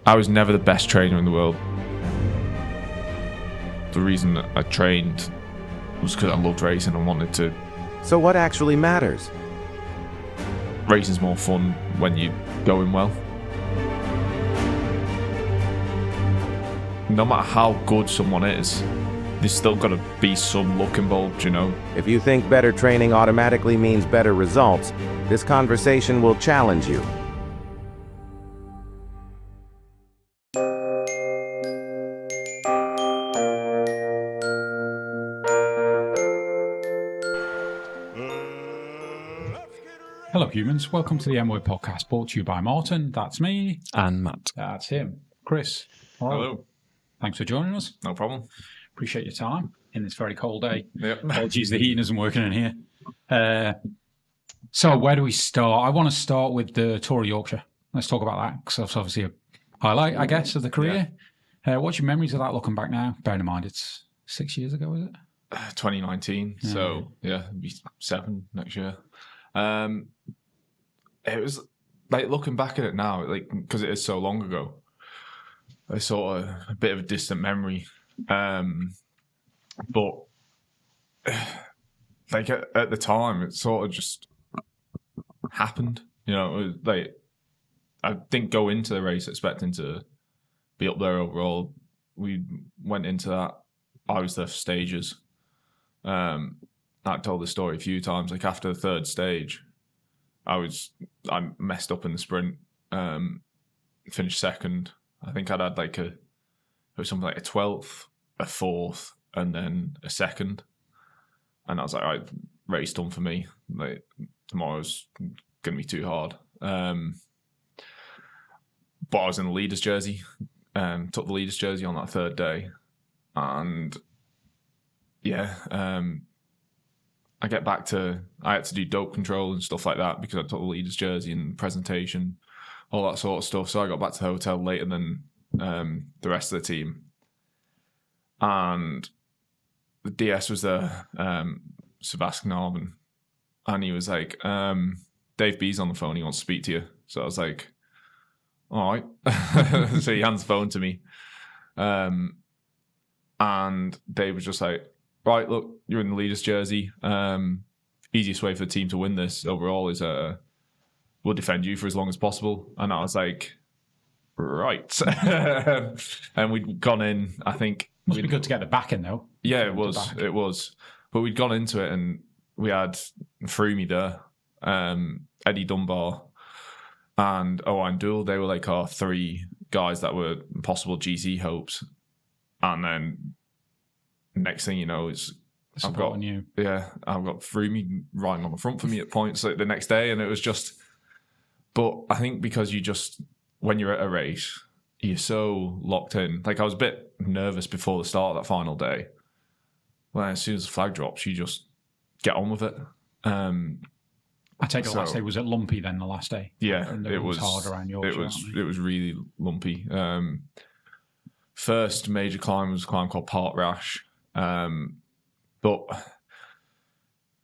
I was never the best trainer in the world. The reason that I trained was because I loved racing and wanted to. So what actually matters? Racing's more fun when you're going well. No matter how good someone is, there's still got to be some luck involved, you know? If you think better training automatically means better results, this conversation will challenge you. Hello humans, welcome to the M-Word podcast, brought to you by Martin, that's me. And Matt. That's him. Chris. Hello. Thanks for joining us. No problem. Appreciate your time in this very cold day. Yep. Apologies, the heating isn't working in here. So where do we start? I want to start with the Tour of Yorkshire. Let's talk about that, because that's obviously a highlight, I guess, of the career. Yeah. What's your memories of that looking back now? Bearing in mind it's 6 years ago, is it? 2019, so yeah, it'll be 7 next year. It was like, looking back at it now, like, because it is so long ago, it's sort of a bit of a distant memory. But like at the time, it sort of just happened. You know, it was like, I didn't go into the race expecting to be up there overall. We went into that. I was there for stages. I've told this story a few times. Like, after the third stage, I messed up in the sprint. Finished second. I think I'd had it was something like a 12th, a 4th, and then a second. And I was like, all right, race done for me. Like, tomorrow's gonna be too hard. But I was in the leader's jersey. Took the leader's jersey on that third day, and yeah, I get back to, I had to do dope control and stuff like that because I took the leader's jersey and presentation, all that sort of stuff. So I got back to the hotel later than the rest of the team. And the DS was there, Sebastian Arben, and he was like, Dave B's on the phone, he wants to speak to you. So I was like, all right. So he hands the phone to me. And Dave was just like, right, look, you're in the leader's jersey. Easiest way for the team to win this overall is we'll defend you for as long as possible. And I was like, right. And we'd gone in, I think. Must be good to get the back in, though. Yeah, it was. It was. But we'd gone into it and we had Froomey there, Eddie Dunbar, and Owen Dool. They were like our 3 guys that were possible GC hopes. And then next thing you know is I've got Froomey riding on the front for me at points like the next day, and it was just. But I think because when you're at a race, you're so locked in. Like, I was a bit nervous before the start of that final day. Well, as soon as the flag drops, you just get on with it. I take it the last day was it lumpy then? The last day, yeah, and it was hard around Yorkshire. It was really lumpy. First major climb was a climb called Part Rash. But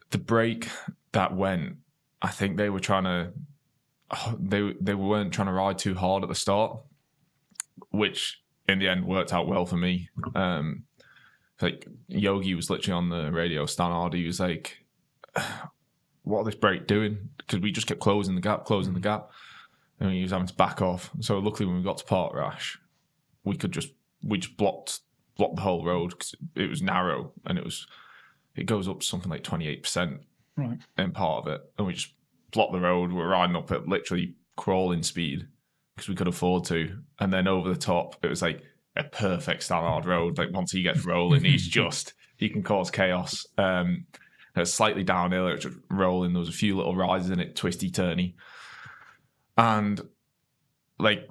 the break that went, I think they were trying to, they weren't trying to ride too hard at the start, which in the end worked out well for me. Like, Yogi was literally on the radio, Stan Hardy, he was like, what are this break doing? Because we just kept closing the gap. And he was having to back off. So luckily when we got to Part Rash, we just blocked the whole road because it was narrow, and it goes up to something like 28% in part of it, and we just blocked the road. We're riding up at literally crawling speed because we could afford to, and then over the top it was like a perfect standard road. Like, once he gets rolling, he can cause chaos. It's slightly downhill, it was just rolling. There was a few little rises in it, twisty turny, and like,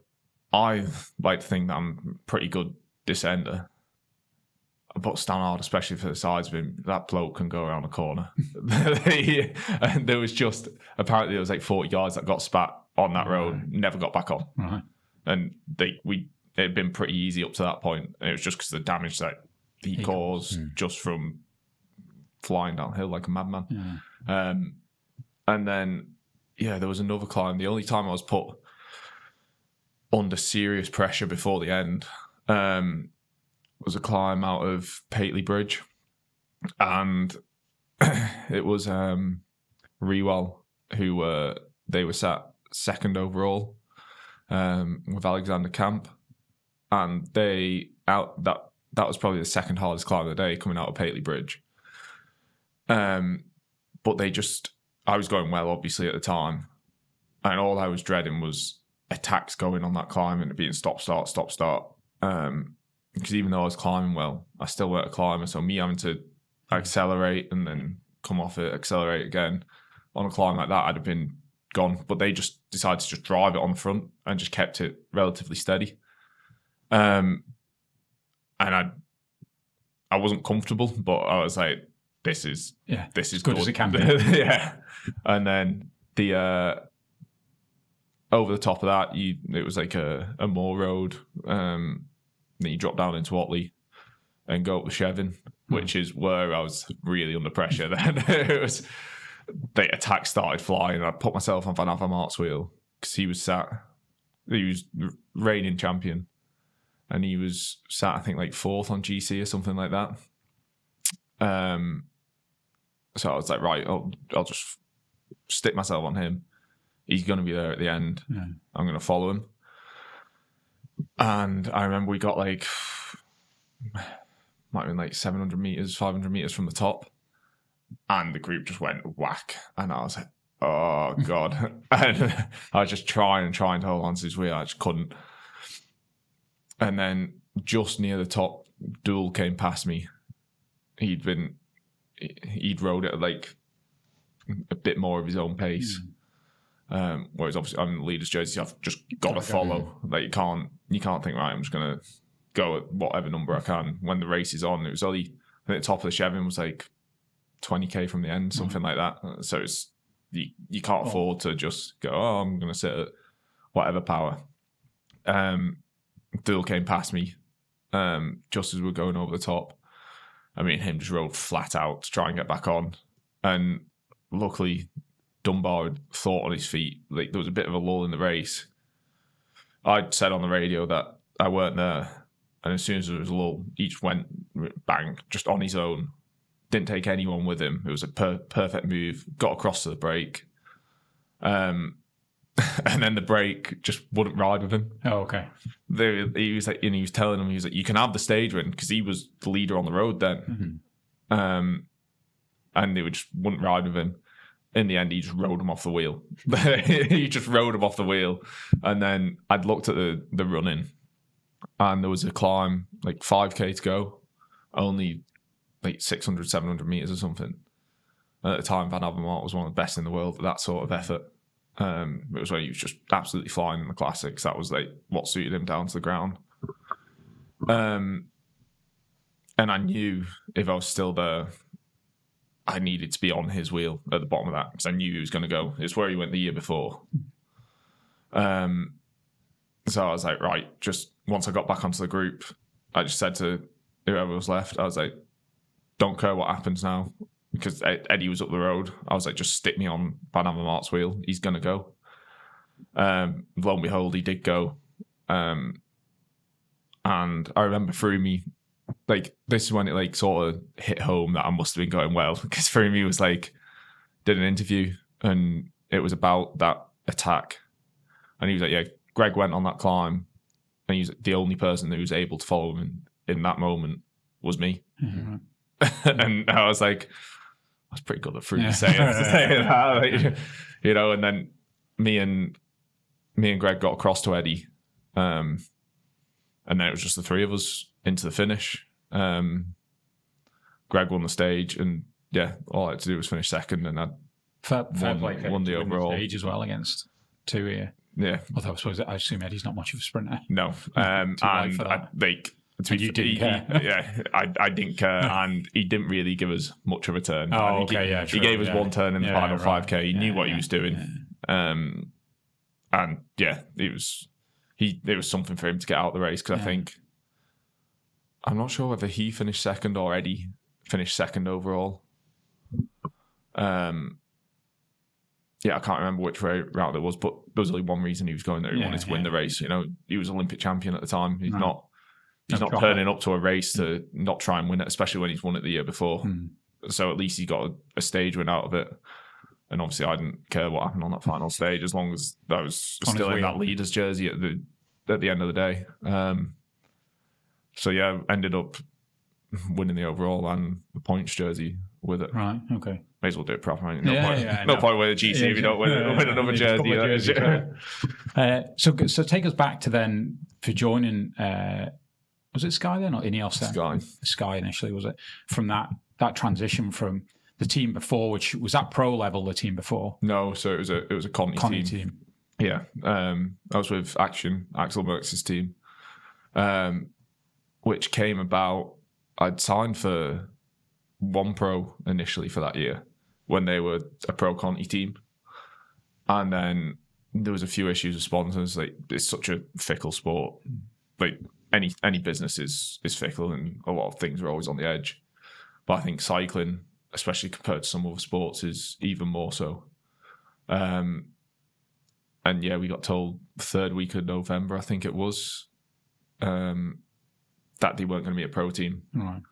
I like to think that I'm a pretty good descender. But Stannard, especially for the size of him, that bloke can go around a corner. And there was apparently there was like 40 guys that got spat on that road, never got back on. Right. And it had been pretty easy up to that point. And it was just because of the damage that he caused just from flying downhill like a madman. Yeah. And then, there was another climb. The only time I was put under serious pressure before the end. Was a climb out of Pateley Bridge, and it was Rewell who they were sat second overall with Alexander Camp, and that was probably the second hardest climb of the day coming out of Pateley Bridge. But I was going well obviously at the time, and all I was dreading was attacks going on that climb and it being stop start. Because even though I was climbing well, I still weren't a climber. So me having to accelerate and then come off it, accelerate again on a climb like that, I'd have been gone. But they just decided to just drive it on the front and just kept it relatively steady. And I wasn't comfortable, but I was like, this is good as it can be. Yeah. And then the over the top of that, it was like a moor road. Then you drop down into Otley and go up the Chevin, which is where I was really under pressure. Then it was the attack started flying. I put myself on Van Avermaet's wheel because he was reigning champion, and he was sat I think like 4th on GC or something like that. So I was like, right, I'll just stick myself on him. He's going to be there at the end. Yeah. I'm going to follow him. And I remember we got like, might have been like 700 meters, 500 meters from the top. And the group just went whack. And I was like, oh God. And I was just trying to hold on to his wheel. I just couldn't. And then just near the top, Duel came past me. He'd rode it at like a bit more of his own pace. Whereas obviously I'm in the leader's jersey, so I've just got to follow. Like you can't think, right, I'm just gonna go at whatever number I can when the race is on. It was only at the top of the Chevin was like 20k from the end, something like that. So it's you can't afford to just go, oh, I'm gonna sit at whatever power. Duel came past me just as we were going over the top. I mean, him just rode flat out to try and get back on, and luckily Dunbar had thought on his feet. Like there was a bit of a lull in the race. I'd said on the radio that I weren't there, and as soon as there was a lull, each went bang just on his own. Didn't take anyone with him. It was a perfect move. Got across to the break, and then the break just wouldn't ride with him. Oh, okay. He was like, and he was telling him, he was like, you can have the stage win because he was the leader on the road then, and they just wouldn't ride with him. In the end, he just rode him off the wheel. He just rode him off the wheel. And then I'd looked at the running, and there was a climb, like 5k to go, only like 600, 700 meters or something. And at the time, Van Avermaet was one of the best in the world at that sort of effort. It was when he was just absolutely flying in the classics. That was like what suited him down to the ground. And I knew if I was still there, I needed to be on his wheel at the bottom of that because I knew he was going to go. It's where he went the year before. So I was like, right, just once I got back onto the group, I just said to whoever was left, I was like, don't care what happens now, because Eddie was up the road. I was like, just stick me on Van Avermaet's wheel. He's going to go. Lo and behold, he did go. And I remember through me, like, this is when it like sort of hit home that I must have been going well, because Froomey was like, did an interview and it was about that attack, and he was like, yeah, Greg went on that climb and he's the only person who was able to follow him in that moment was me. And I was like, that's pretty good of Froomey saying that, like, you know. And then me and Greg got across to Eddie, and then it was just the three of us into the finish. Greg won the stage, and yeah, all I had to do was finish second, and I won the overall stage as well against two here. Yeah, although I assume Eddie's not much of a sprinter. No, and you didn't care. Yeah, I didn't care, and he didn't really give us much of a turn. Oh, okay, yeah, he gave us one turn in the final 5k. He knew what he was doing, and yeah, it was something for him to get out of the race, because I think, I'm not sure whether he finished second or Eddie finished second overall. yeah, I can't remember which route it was, but there was only one reason he was going there. He wanted to win the race. You know, he was Olympic champion at the time. He's not turning up to a race to not try and win it, especially when he's won it the year before. So at least he got a stage win out of it. And obviously, I didn't care what happened on that final stage as long as I was still in that leader's jersey at the end of the day. So yeah, ended up winning the overall and the points jersey with it. Right. Okay. May as well do it proper. Right? No point winning a GC if you don't win another jersey. So take us back to then for joining. Was it Sky then or Ineos then? Sky initially, was it? From that transition from the team before, which was at pro level, the team before? No, so it was a Conti team. Yeah, I was with Axel Merckx's team, which came about. I'd signed for One Pro initially for that year when they were a pro Conti team, and then there was a few issues with sponsors. Like, it's such a fickle sport. Like any business is fickle, and a lot of things are always on the edge. But I think cycling, especially compared to some other sports, is even more so. And yeah, we got told the third week of November, I think it was, that they weren't going to be a pro team. Right.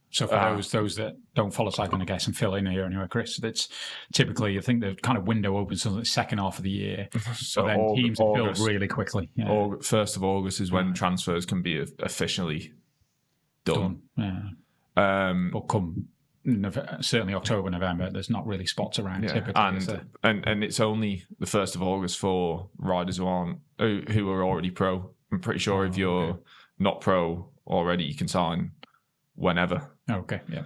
So for those that don't follow cycling, I guess, and fill in here anyway, Chris, it's typically, I think the kind of window opens in the second half of the year. So then teams are filled really quickly. Yeah. 1st of August is when transfers can be officially done. Yeah. But come certainly October, November, there's not really spots around typically. And it's only the 1st of August for riders who are already pro. I'm pretty sure if you're not pro already, you can sign whenever. Okay, yeah.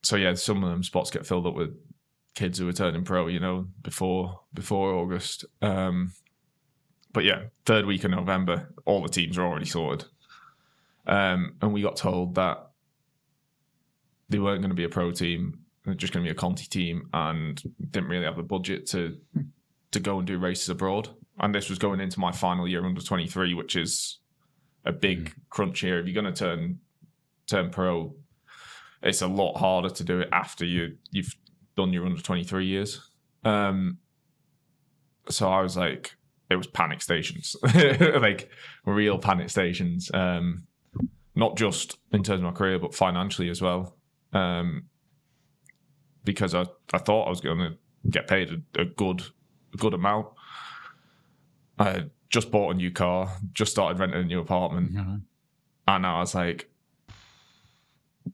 So yeah, some of them spots get filled up with kids who are turning pro, you know, before August. But yeah, third week of November, all the teams are already sorted. And we got told that they weren't going to be a pro team, they're just going to be a Conti team, and didn't really have the budget to go and do races abroad. And this was going into my final year under 23, which is a big crunch here. If you're going to turn pro, it's a lot harder to do it after you've done your under 23 years. So I was like, it was panic stations, like real panic stations. Not just in terms of my career, but financially as well. Because I thought I was going to get paid a good amount. I had just bought a new car, just started renting a new apartment, and I was like,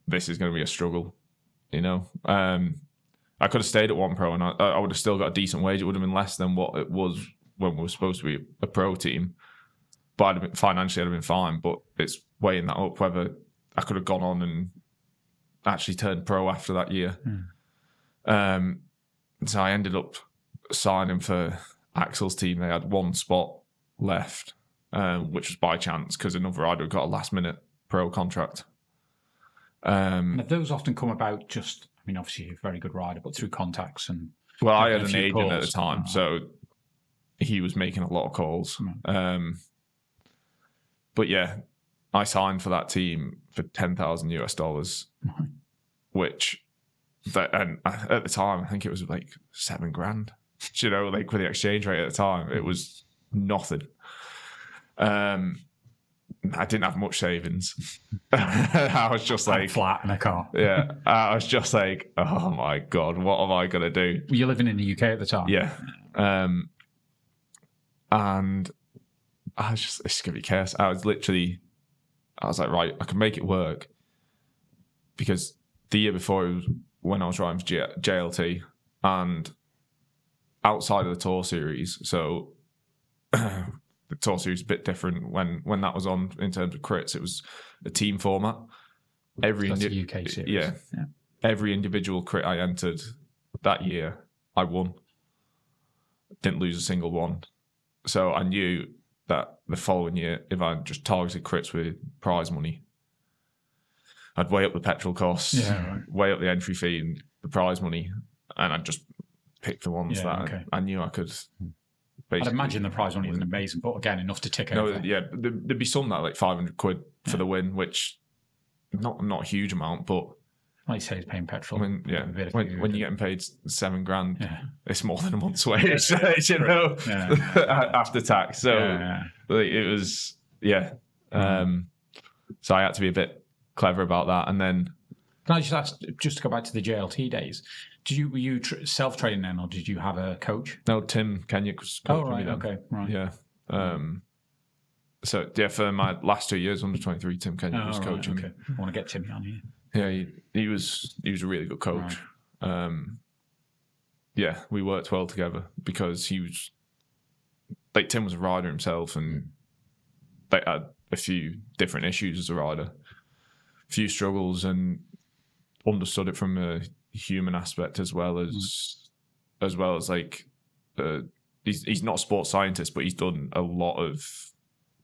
this is going to be a struggle, you know. I could have stayed at One Pro, and I would have still got a decent wage. It would have been less than what it was when we were supposed to be a pro team, but financially I'd have been fine. But it's weighing that up whether I could have gone on and actually turned pro after that year. So I ended up signing for Axel's team. They had one spot left, which was by chance because another rider got a last minute pro contract. And those often come about just, I mean, obviously you're a very good rider, but through contacts and... Well, I had an agent at the time, so he was making a lot of calls. But yeah, I signed for that team for $10,000 US, which and at the time I think it was like $7,000. You know, like with the exchange rate at the time, it was nothing. I didn't have much savings. I was just like flat in a car. Yeah, I was just like, oh my God, what am I gonna do? Were you living in the UK at the time? Yeah, and I was just, it's gonna be chaos. I was like, right, I can make it work, because the year before it was when I was riding for JLT, and outside of the Tour Series, so the Tour Series is a bit different. When that was on in terms of crits, it was a team format. That's the UK series. Yeah. Every individual crit I entered that year, I won. Didn't lose a single one. So I knew that the following year, if I just targeted crits with prize money, I'd weigh up the petrol costs, weigh up the entry fee and the prize money, and I'd just pick the ones I knew I could. I'd imagine the prize money isn't amazing, but again, enough to tick over. Yeah, there'd be some that like £500 for the win, which not a huge amount, but Like you say, he's paying petrol. When you're getting paid $7,000, it's more than a month's wage, after tax. So it was, so I had to be a bit clever about that. And then, can I just ask, just to go back to the JLT days, were you self-training then, or did you have a coach? No, Tim Kenyuk was coaching me then. Okay, right. Yeah. So for my last 2 years under 23, Tim Kenyuk was coaching me. I want to get Timmy on here. Yeah, he was a really good coach. Right. We worked well together because he was Tim was a rider himself, and they had a few different issues as a rider, a few struggles, and understood it from a human aspect as well as like he's not a sports scientist, but he's done a lot of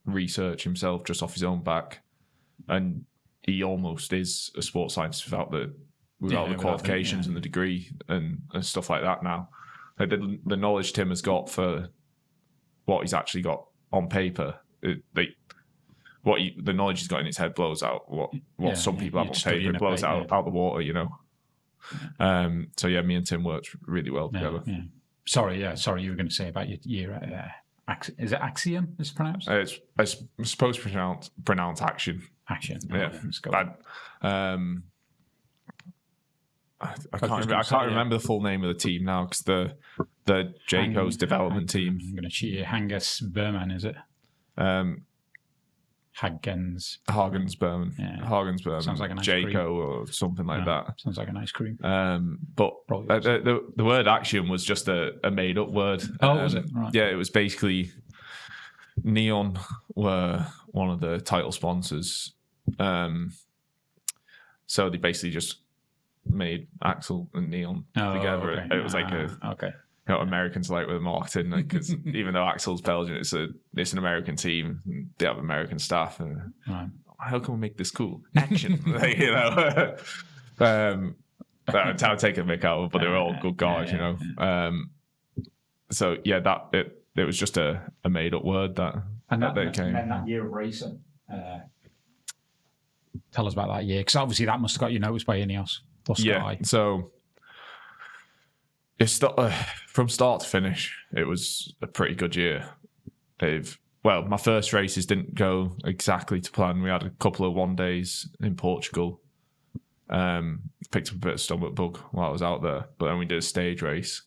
research himself just off his own back, and he almost is a sports scientist without the qualifications and the degree and stuff like that. Now, like the knowledge Tim has got for what he's actually got on paper, the knowledge he's got in his head blows out what some people have on paper. It blows out the water, you know. So me and Tim worked really well together. Yeah. Sorry, you were going to say about your year at is it Axiom? Is it pronounced? It's supposed to pronounce Action. Action. Yeah. I can't remember the full name of the team now, because the Jayco's development team. I'm going to cheat you. Hangus Berman, is it? Hagens Berman. Yeah. Hagens Berman. Sounds like a nice Jayco or something like that. Sounds like a nice cream. But the word Action was just a made up word. Was it? Right. Yeah, it was basically Neon were one of the title sponsors. So they basically just made Axel and Neon together. Okay. It was like Americans like with marketing, because even though Axel's Belgian, it's an American team. And they have American staff. And how can we make this cool? Action, I'm taking a mick out of it, but they're all good guys, you know. It was just a made up word that came. And that year of racing. Tell us about that year, because obviously that must have got you noticed by Ineos. Yeah, so from start to finish, it was a pretty good year. My first races didn't go exactly to plan. We had a couple of 1 days in Portugal. Picked up a bit of stomach bug while I was out there, but then we did a stage race.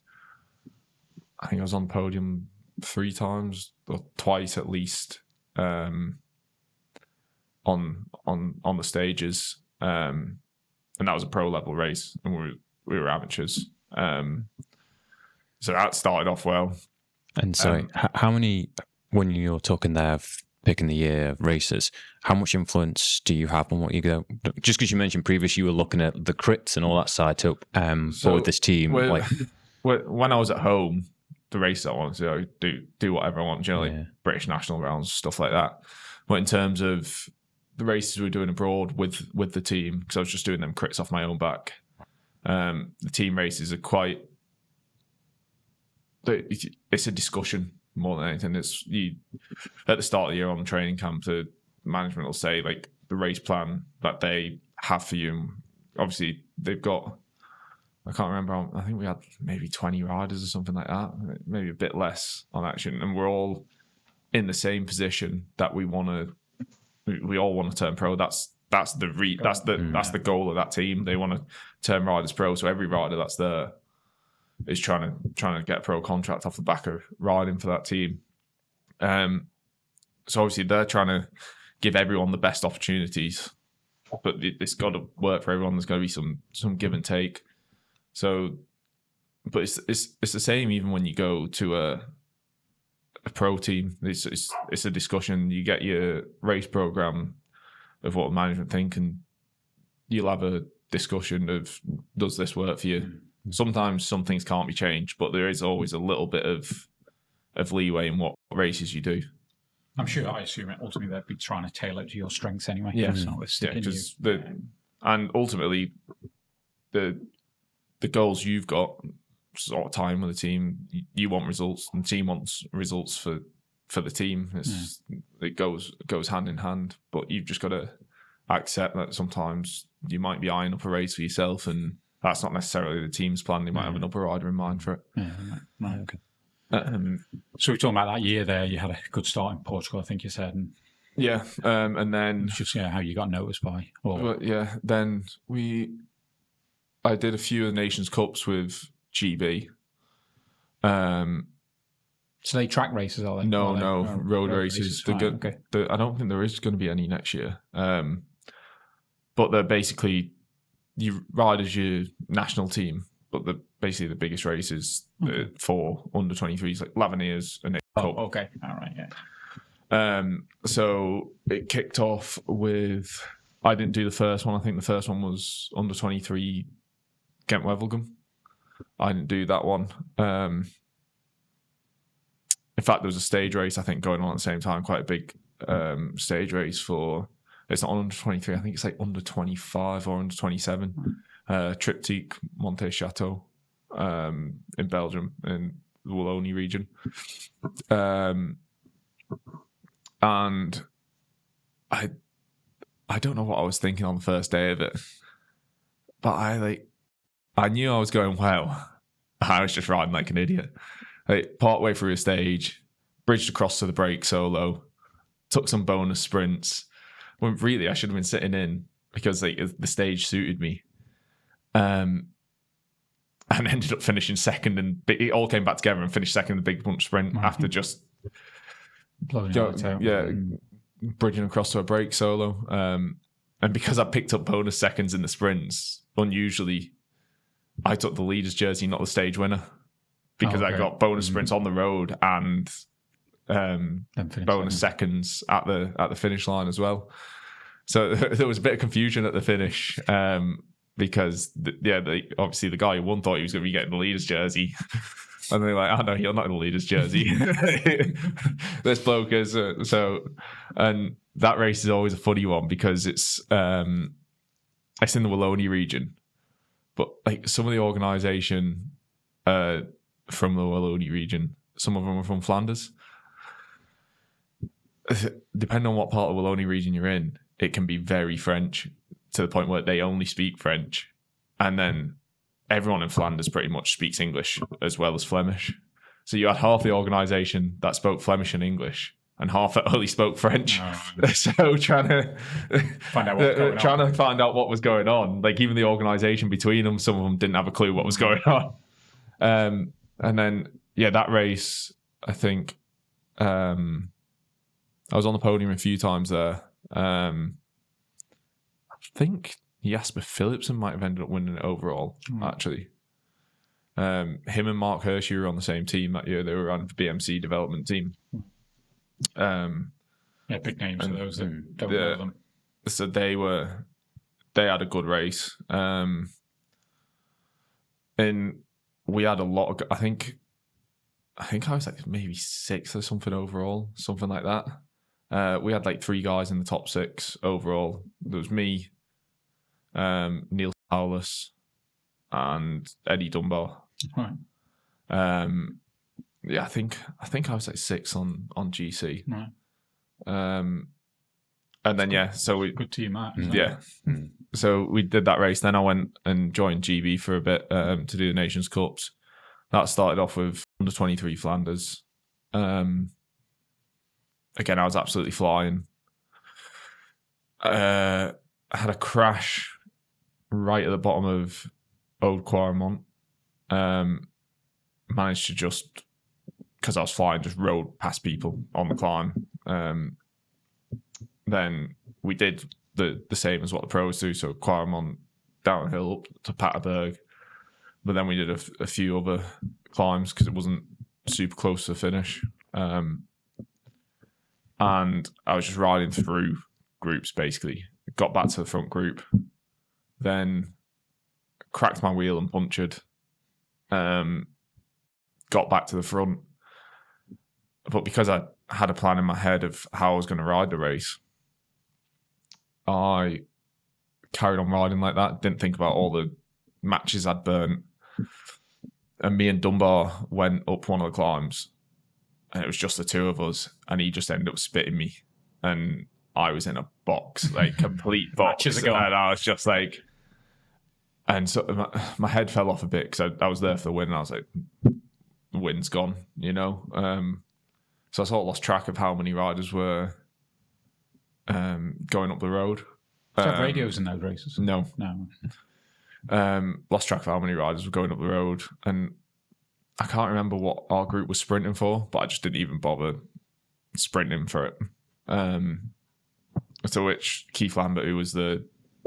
I think I was on the podium 3 times or twice at least on the stages. And that was a pro level race, and we were amateurs. So that started off well. And so, how many, when you're talking there of picking the year races, how much influence do you have on what you go? Just because you mentioned previously you were looking at the crits and all that side too, but with this team, when I was at home, the races I wanted to do whatever I want, like British national rounds, stuff like that. But in terms of the races we were doing abroad with the team, because I was just doing them crits off my own back. The team races are it's a discussion more than anything. It's at the start of the year on training camp, the management will say like the race plan that they have for you. Obviously, they've got, I can't remember, I think we had maybe 20 riders or something like that, maybe a bit less on Action, and we're all in the same position that we all want to turn pro. That's the goal of that team. They want to turn riders pro. So every rider that's there is trying to get a pro contract off the back of riding for that team. So obviously they're trying to give everyone the best opportunities, but it's got to work for everyone. There's got to be some give and take. So, but it's the same even when you go to a pro team. It's a discussion. You get your race program of what management think, and you'll have a discussion of, does this work for you? Sometimes some things can't be changed, but there is always a little bit of leeway in what races you do. I'm sure, I assume ultimately they'd be trying to tailor it to your strengths anyway. Yeah, and ultimately the goals you've got sort of time with the team, you want results, and the team wants results for the team. It goes hand in hand, but you've just got to accept that sometimes you might be eyeing up a race for yourself, and that's not necessarily the team's plan. They might have another rider in mind for it. Yeah, right, okay. So we're talking about that year there. You had a good start in Portugal, I think you said. And and then just how you got noticed by. Then I did a few of the Nations Cups with GB. So they track races, are they? No, road races. Okay. I don't think there is going to be any next year. But they're basically, you ride as your national team, but basically the biggest races for under 23s, like Laviniers and Cup. Okay, all right, yeah. So it kicked off with, I didn't do the first one. I think the first one was under 23 Ghent Wevelgem. I didn't do that one. In fact, there was a stage race, I think, going on at the same time, quite a big stage race for, it's not under 23, I think it's like under 25 or under 27. Triptyque Monte Chateau in Belgium, in the Wallonie region. And I don't know what I was thinking on the first day of it, but I knew I was going well. I was just riding like an idiot. Part way through a stage, bridged across to the break solo, took some bonus sprints. When really I should have been sitting in because the stage suited me. And ended up finishing second, and it all came back together and finished second in the big bunch sprint after just bridging across to a break solo. And because I picked up bonus seconds in the sprints, unusually, I took the leader's jersey, not the stage winner, because I got bonus sprints on the road and bonus seconds at the finish line as well. So there was a bit of confusion at the finish because obviously the guy who won thought he was going to be getting the leader's jersey. And they're like, oh no, you're not in the leader's jersey. This bloke is. And that race is always a funny one because it's in the Wallonie region. But like some of the organisation from the Wallonie region, some of them are from Flanders. Depending on what part of the Wallonie region you're in, it can be very French to the point where they only speak French. And then everyone in Flanders pretty much speaks English as well as Flemish. So you had half the organisation that spoke Flemish and English, and half that only spoke French. So trying to find out what was going on. Like even the organisation between them, some of them didn't have a clue what was going on. And then that race, I think I was on the podium a few times there. I think Jasper Philipsen might have ended up winning it overall, actually. Him and Mark Hershey were on the same team that year. They were on the BMC development team. Big names for those that don't know them. So they had a good race. And we had a lot of, I think I was like maybe 6th or something overall, something like that. We had like 3 guys in the top 6 overall. There was me, Neil Lawless, and Eddie Dunbar. Right. I think I was like 6th on GC. Right. And then so we good team that. So we did that race. Then I went and joined GB for a bit to do the Nations Cups. That started off with under 23 Flanders. Again, I was absolutely flying. I had a crash right at the bottom of Old Quaremont. Managed to just, because I was flying, just rode past people on the climb. Then we did the same as what the pros do. So Quaremont downhill up to Paterberg. But then we did a few other climbs because it wasn't super close to the finish. And I was just riding through groups, basically. Got back to the front group. Then cracked my wheel and punctured. Got back to the front. But because I had a plan in my head of how I was going to ride the race, I carried on riding like that. Didn't think about all the matches I'd burnt. And me and Dunbar went up one of the climbs, and it was just the two of us, and he just ended up spitting me. And I was in a box, like complete box. Matches And are gone. I was just like, and so my head fell off a bit because I was there for the win, and I was like, the win's gone, you know. So I sort of lost track of how many riders were going up the road. Do you have radios in those races? No. Lost track of how many riders were going up the road, and I can't remember what our group was sprinting for, but I just didn't even bother sprinting for it. To which Keith Lambert, who was the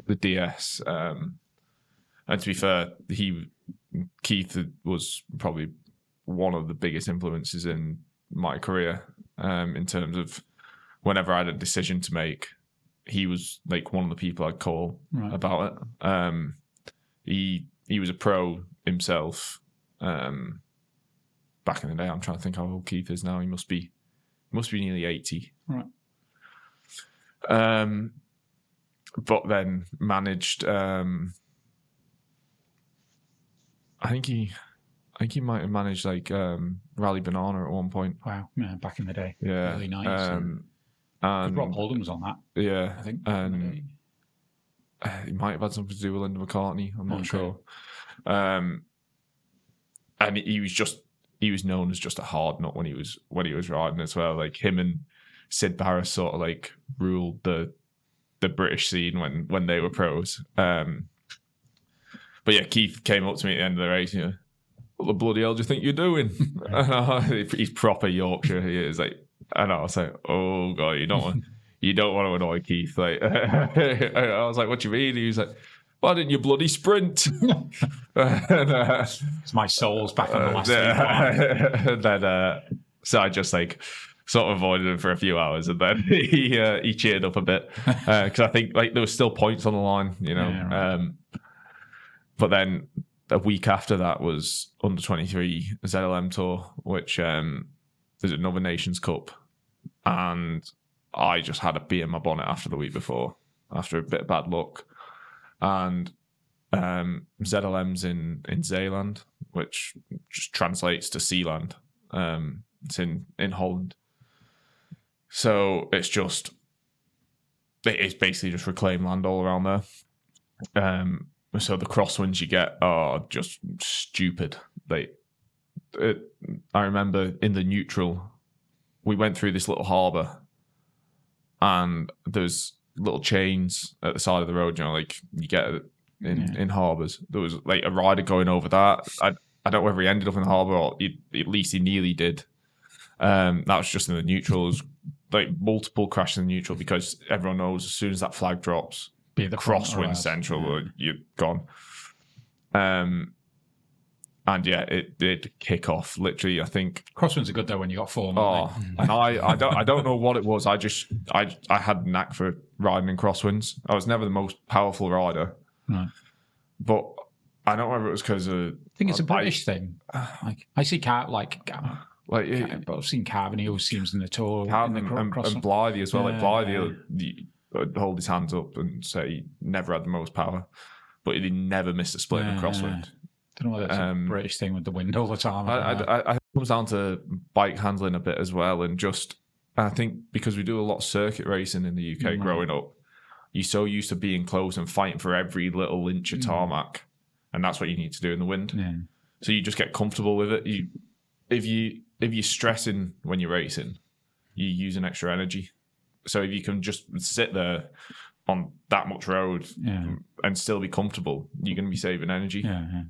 DS, and to be fair, Keith was probably one of the biggest influences in my career, in terms of whenever I had a decision to make, he was like one of the people I'd call about it. He was a pro himself. Back in the day, I'm trying to think how old Keith is now. He must be nearly 80. Right. But then managed. I think he might have managed like Rally Banana at one point. Wow. Yeah, back in the day. Yeah. Really nice. And Rob Holden was on that. Yeah, I think. and he might have had something to do with Linda McCartney. I'm not sure. And he was known as just a hard nut when he was riding as well. Like him and Sid Barris sort of like ruled the British scene when they were pros. But yeah, Keith came up to me at the end of the race. You know, what the bloody hell do you think you're doing? He's proper Yorkshire. He is like, and I was like, oh god, you don't want to annoy Keith. Like, I was like, what do you mean? He was like, why didn't you bloody sprint? It's my soul's back on the last week. And then, so I just like sort of avoided him for a few hours, and then he cheered up a bit because I think like there was still points on the line, you know. Yeah, right. But then a week after that was under 23 ZLM Tour, which there's another Nations Cup, and I just had a bee in my bonnet after the week before, after a bit of bad luck. And ZLM's in Zeeland, which just translates to Sealand. It's in Holland. So it's basically just reclaimed land all around there. So the crosswinds you get are just stupid. I remember in the neutral, we went through this little harbour, and there's little chains at the side of the road, you know, like you get in harbours. There was like a rider going over that. I don't know whether he ended up in the harbour or at least he nearly did. That was just in the neutral. It was like multiple crashes in the neutral because everyone knows as soon as that flag drops, Be the crosswind central, you're gone. And yeah, it did kick off. Literally, I think Crosswinds are good though when you got form. and I don't know what it was. I had a knack for riding in crosswinds. I was never the most powerful rider, Right. but I don't know whether it was because of. I think it's a British thing. Like I see but I've seen Cav, and he always seems in the tour. And Blythe as well. Yeah, like Blythe, he'd hold his hands up and say he never had the most power, but he never missed a split in a crosswind. I don't know whether it's a British thing with the wind all the time. I think it comes down to bike handling a bit as well, and I think because we do a lot of circuit racing in the UK growing up, you're so used to being close and fighting for every little inch of tarmac, and that's what you need to do in the wind. Yeah. So you just get comfortable with it. If you're stressing when you're racing, you use an extra energy. So if you can just sit there on that much road and still be comfortable, you're going to be saving energy. Yeah.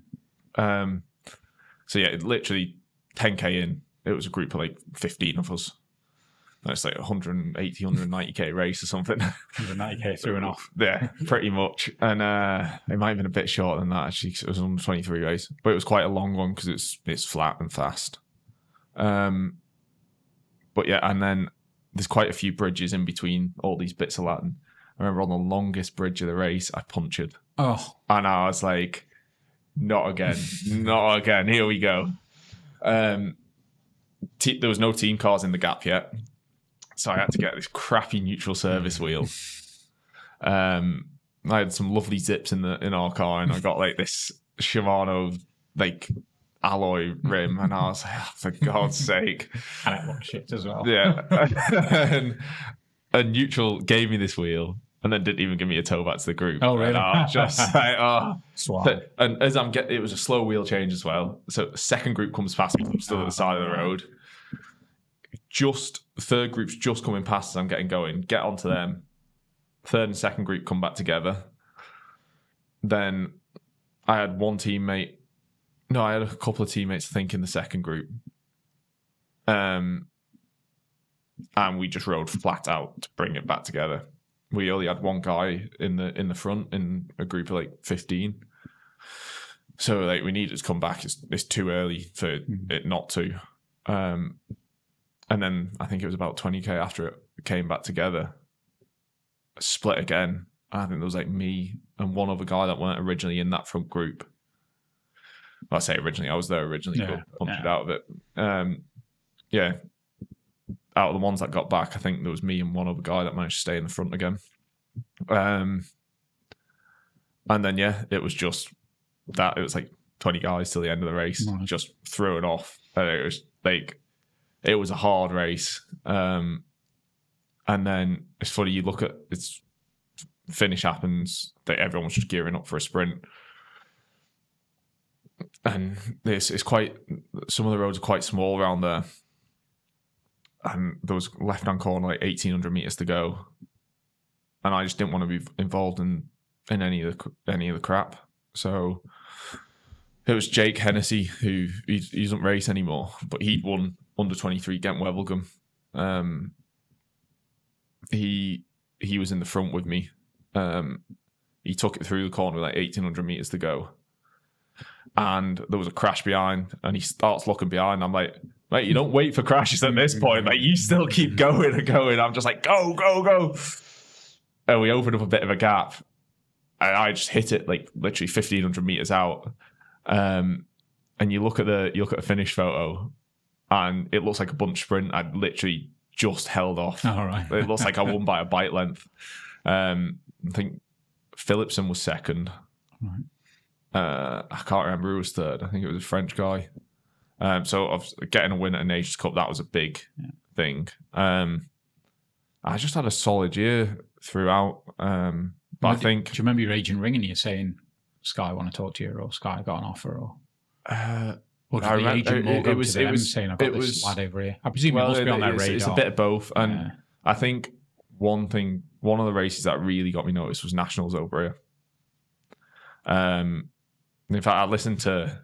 So yeah, literally 10k in, it was a group of like 15 of us. And it's like 180, 190k race or something. 190k through and off. Yeah, pretty much. And it might have been a bit shorter than that actually, 'cause it was under 23 race, but it was quite a long one because it's flat and fast. But yeah, and then there's quite a few bridges in between all these bits of Latin. I remember on the longest bridge of the race, I punctured. Oh. And I was like, not again, not again. Here we go. There was no team cars in the gap yet, so I had to get this crappy neutral service wheel. I had some lovely zips in our car, and I got like this Shimano like alloy rim, and I was like, oh, for God's sake! And it looked shit as well. Yeah. and neutral gave me this wheel and then didn't even give me a tow back to the group. Oh, really? And I was just like, Swap. And as it was a slow wheel change as well. So the second group comes past me. I'm still at the side of the road. Third group's just coming past as I'm getting going. Get onto them. Third and second group come back together. Then I had one teammate. No, I had a couple of teammates, I think, in the second group. And we just rode flat out to bring it back together. We only had one guy in the front in a group of like 15. So like we needed to come back. It's too early for it not to. And then I think it was about 20k after it came back together. Split again. I think there was like me and one other guy that weren't originally in that front group. Well, I say originally, I was there originally, but punched out of it. Out of the ones that got back, I think there was me and one other guy that managed to stay in the front again. And then, it was just that. It was like 20 guys till the end of the race, just threw it off. And it was like, it was a hard race. And then it's funny, you look at its finish happens, that everyone was just gearing up for a sprint. And it's quite, some of the roads are quite small around there. And there was left-hand corner, like 1,800 meters to go. And I just didn't want to be involved in any of the crap. So it was Jake Hennessy, who he doesn't race anymore, but he'd won under 23 Gent Wevelgem. He was in the front with me. He took it through the corner with like 1,800 meters to go. And there was a crash behind, and he starts looking behind. I'm like, mate, you don't wait for crashes at this point. Like, you still keep going and going. I'm just like, go, go, go. And we opened up a bit of a gap, and I just hit it like literally 1,500 meters out. And you look at the finish photo, and it looks like a bunch sprint. I literally just held off. All right. It looks like I won by a bite length. I think Philipson was second. Right. I can't remember who was third. I think it was a French guy. So of getting a win at a Nations Cup, that was a big thing. I just had a solid year throughout. But I think... Do you remember your agent ringing you saying, Sky want to talk to you, or Sky got an offer, or did the agent more go to them saying, I've got this lad over here? I presume it must be on their radar. It's a bit of both. And I think one of the races that really got me noticed was Nationals over here. In fact, I listened to...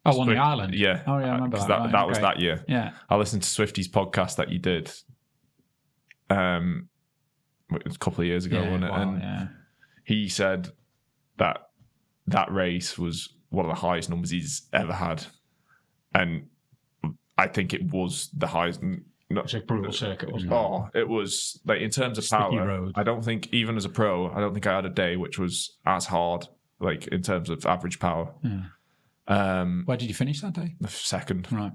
on the island? Yeah. Oh, yeah, I remember that. That was that year. Yeah. I listened to Swifty's podcast that you did it was a couple of years ago, wasn't it? And he said that race was one of the highest numbers he's ever had. And I think it was the highest... It's a brutal circuit, wasn't it? Oh, it was... like in terms of power, road. I don't think, even as a pro, I don't think I had a day which was as hard, like in terms of average power. Yeah. Where did you finish that day? The second. Right.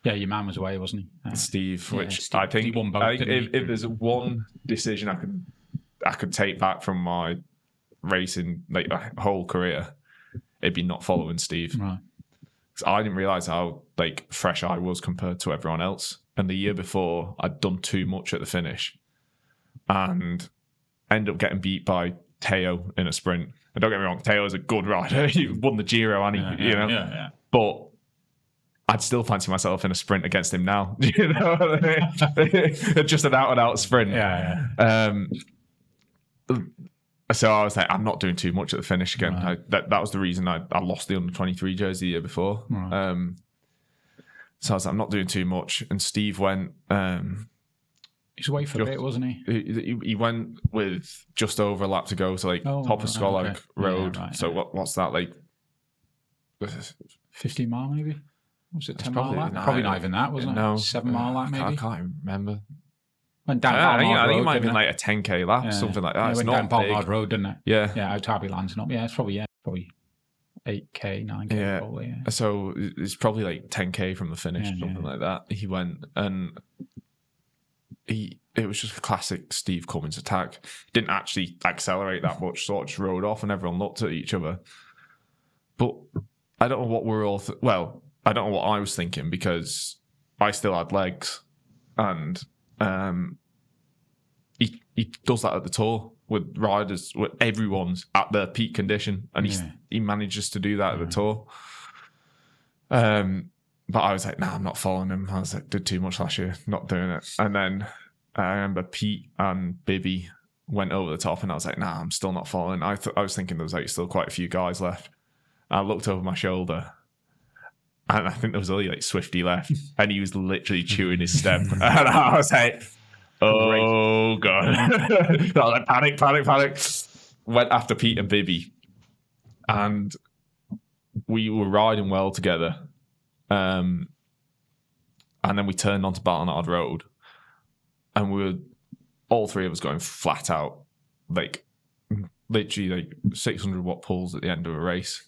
Yeah, your man was away, wasn't he? Steve, which Steve, I think he won both, if there's one decision I could take back from my racing like whole career, it'd be not following Steve. Right. 'Cause I didn't realise how like fresh I was compared to everyone else. And the year before, I'd done too much at the finish and ended up getting beat by Teo in a sprint. And don't get me wrong, Teo is a good rider. He won the Giro, and Yeah. But I'd still fancy myself in a sprint against him now. You know what I mean? Just an out-and-out sprint. Yeah. So I was like, I'm not doing too much at the finish again. Right. That was the reason I lost the under-23 jersey the year before. Right. So I was like, I'm not doing too much. And Steve went... He's away for a bit, wasn't he? He went with just over a lap to go to like top of Scolag Road. Yeah, right, so what's that like? 15 mile maybe? Was it 10 probably mile lap? Probably not even that, wasn't it? No. 7 mile lap maybe? I can't remember. Went down I think Road, it might have been like a 10k lap, something like that. Yeah, It's went not down big. Palmard Road, didn't it? Yeah. Yeah, out Harvey Lands. Yeah, it's probably 8k, 9k Yeah. probably. Yeah. So it's probably like 10k from the finish, something like that. He went and it was just a classic Steve Cummins attack. Didn't actually accelerate that much, sort of just rode off and everyone looked at each other. But I don't know what we're all... I don't know what I was thinking because I still had legs and he does that at the Tour with riders, with everyone's at their peak condition, and he manages to do that at the Tour. But I was like, nah, I'm not following him. I was like, did too much last year, not doing it. And then I remember Pete and Bibby went over the top, and I was like, nah, I'm still not following. I was thinking there was like still quite a few guys left. I looked over my shoulder, and I think there was only like Swifty left, and he was literally chewing his step. And I was like, oh God. I was like, panic. Went after Pete and Bibby, and we were riding well together. And then we turned onto Barnard Road, and we were all three of us going flat out, like literally like 600 watt pulls at the end of a race.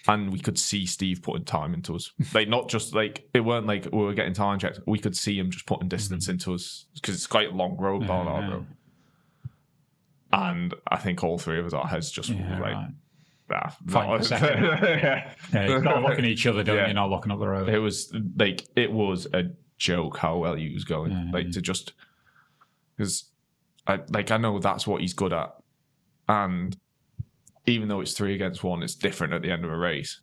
And we could see Steve putting time into us. Like, not just like, it weren't like we were getting time checked. We could see him just putting distance into us, because it's quite a long road, Barnard Road. And I think all three of us, our heads just were like, nah, fighting for second. You've got to look at each other, don't you? You're not looking up the road. It was a joke how well he was going. To just, because I know that's what he's good at. And even though it's 3 against 1, it's different at the end of a race.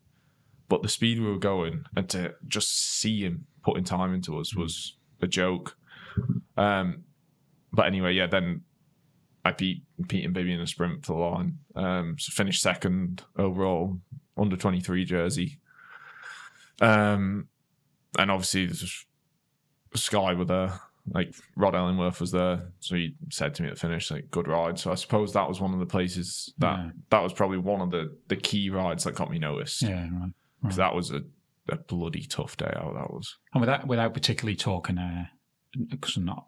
But the speed we were going, and to just see him putting time into us was a joke. But anyway, then I beat Pete and Bibby in a sprint for the line. So finished second overall, under 23 jersey. And obviously, there's Sky were there. Like, Rod Ellingworth was there. So he said to me at the finish, like, good ride. So I suppose that was one of the places that was probably one of the key rides that got me noticed. Yeah, right. Because that was a bloody tough day out, that was. And without particularly talking, because not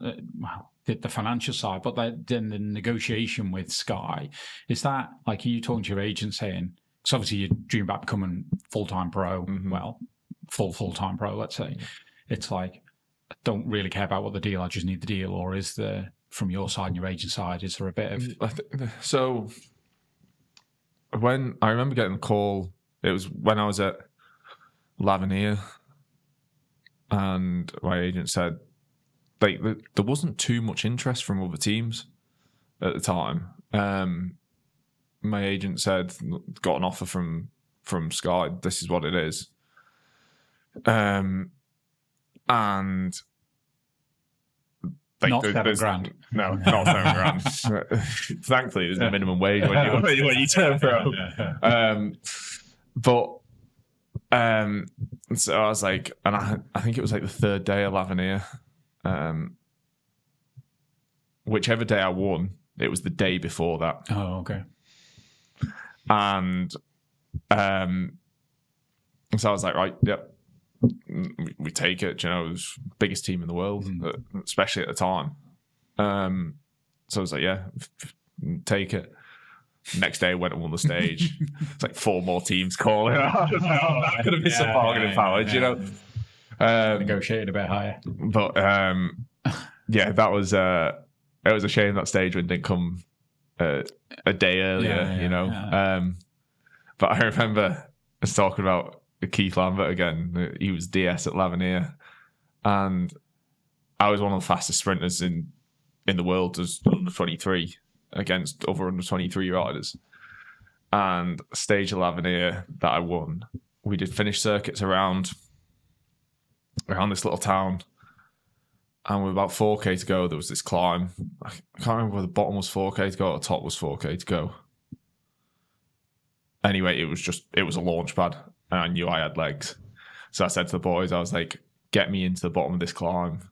the financial side, but then the negotiation with Sky, is that like, are you talking to your agent saying, because obviously you dream about becoming full-time pro, full-time pro, let's say. It's like, I don't really care about what the deal, I just need the deal. Or is there, from your side and your agent side, is there a bit of... So when I remember getting the call, it was when I was at Lavernier, and my agent said, like, there wasn't too much interest from other teams at the time. My agent said, got an offer from Sky, this is what it is. And like, not $7,000. No, not $7,000. Thankfully, there's a minimum wage when you turn pro. So I was like, and I think it was like the third day of Lavernier. Whichever day I won, it was the day before that. Oh, okay. And so I was like, right, yep. We take it, you know, it was the biggest team in the world, especially at the time. So I was like, yeah, take it. Next day I went and won the stage. It's like 4 more teams calling. That could have been some bargaining power, you know. Negotiated a bit higher. But that was it was a shame that stage when it didn't come a day earlier, you know. Yeah. But I remember I was talking about Keith Lambert again. He was DS at Lavernier, and I was one of the fastest sprinters in the world as under 23 against other under 23 riders. And stage of Lavernier that I won, we did finish circuits around this little town, and with about 4k to go, there was this climb. I can't remember whether the bottom was 4k to go or the top was 4k to go. Anyway, it was a launch pad, and I knew I had legs. So I said to the boys, I was like, get me into the bottom of this climb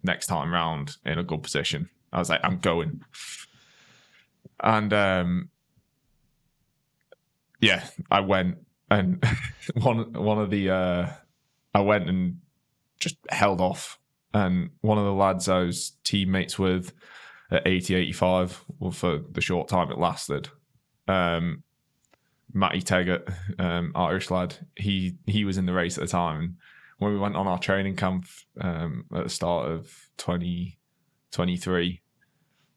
next time round in a good position. I was like, I'm going. And I went, and one of the I went and just held off, and one of the lads I was teammates with at 80-85, well, for the short time it lasted, Matty Teggart, Irish lad, he was in the race at the time. And when we went on our training camp at the start of 2023,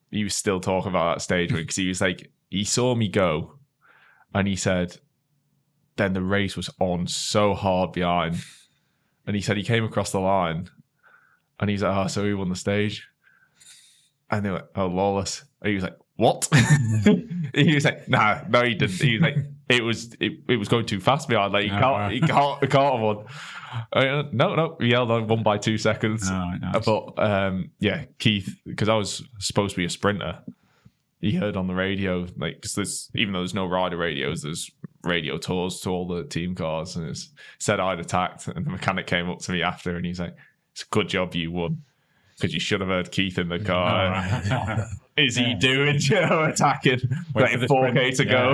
he was still talking about that stage because he was like, he saw me go, and he said, then the race was on so hard behind, and he said he came across the line, and he's like, oh, so he won the stage. And they were like, "Oh, Lawless." And he was like, "What?" He was like, no, he didn't. He was like, it was going too fast behind. Like, he can't have won. No, he held on, won by 2 seconds. Oh, nice. But Keith, because I was supposed to be a sprinter, he heard on the radio, like, because even though there's no rider radios, there's radio tours to all the team cars, and it said I'd attacked, and the mechanic came up to me after, and he's like, "It's a good job you won, because you should have heard Keith in the car." Right. Is he doing, attacking? Like 4K to go.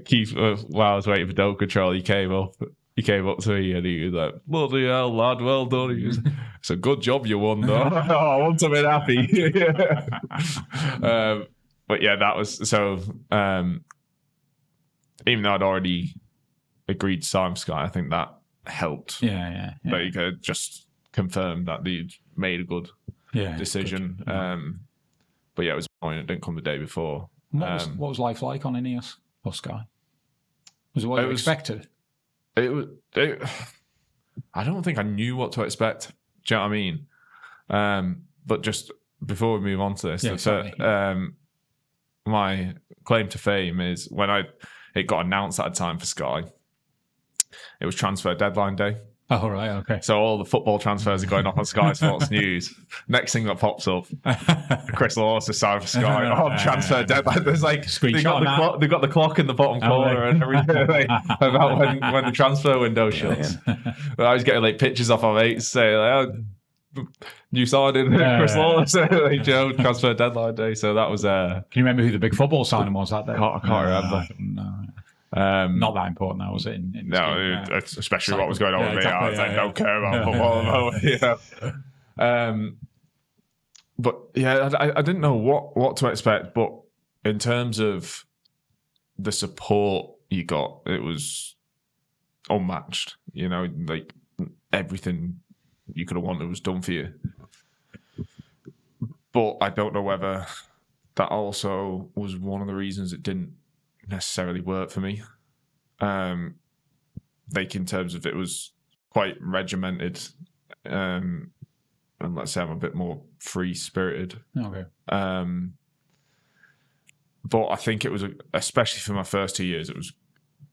Keith, while I was waiting for dome control, he came up to me and he was like, "Bloody hell, lad, well done." He was, "It's a good job you won, though." I want to be happy. But yeah, that was so. Even though I'd already agreed to sign Sky, I think that helped. Yeah. Like, just confirmed that they'd made a good decision. Good. But yeah, it was annoying. It didn't come the day before. What was life like on Ineos or Sky? Was it what you expected? I don't think I knew what to expect. Do you know what I mean? But just before we move on to this, my claim to fame is when it got announced at a time for Sky, it was transfer deadline day. Oh, right, okay. So all the football transfers are going off on Sky Sports News. Next thing that pops up, Chris Lawless is signed for Sky on transfer deadline. There's like they've got the clock in the bottom corner and everything like, about when the transfer window shuts. I was getting like pictures off our mates saying like, new signing Chris Lawless, like, transfer deadline day. So that was. Can you remember who the big football signing was that day? I can't remember. No. Not that important now, was it? No, especially what was going on with me. I was like, don't care about football. But yeah, I didn't know what to expect. But in terms of the support you got, it was unmatched. Like everything you could have wanted was done for you. But I don't know whether that also was one of the reasons it didn't necessarily work for me. Like in terms of it was quite regimented, and let's say I'm a bit more free spirited. Okay. But I think it was, especially for my first 2 years, it was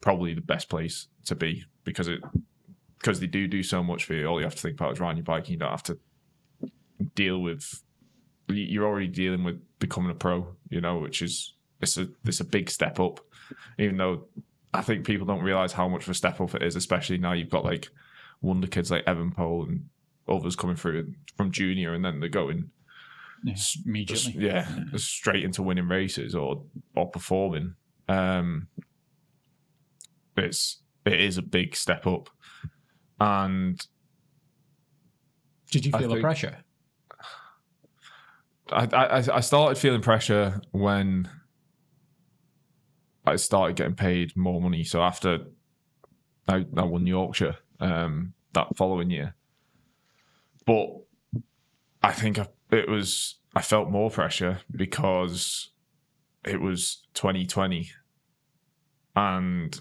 probably the best place to be because they do so much for you. All you have to think about is riding your bike, and you don't have to deal with. You're already dealing with becoming a pro, which is it's a big step up. Even though I think people don't realise how much of a step up it is, especially now you've got like wonder kids like Evan Pole and others coming through from junior, and then they're going immediately, straight into winning races or performing. It is a big step up, and did you feel the pressure? I started feeling pressure when I started getting paid more money. So after I won Yorkshire that following year, but I think I felt more pressure because it was 2020, and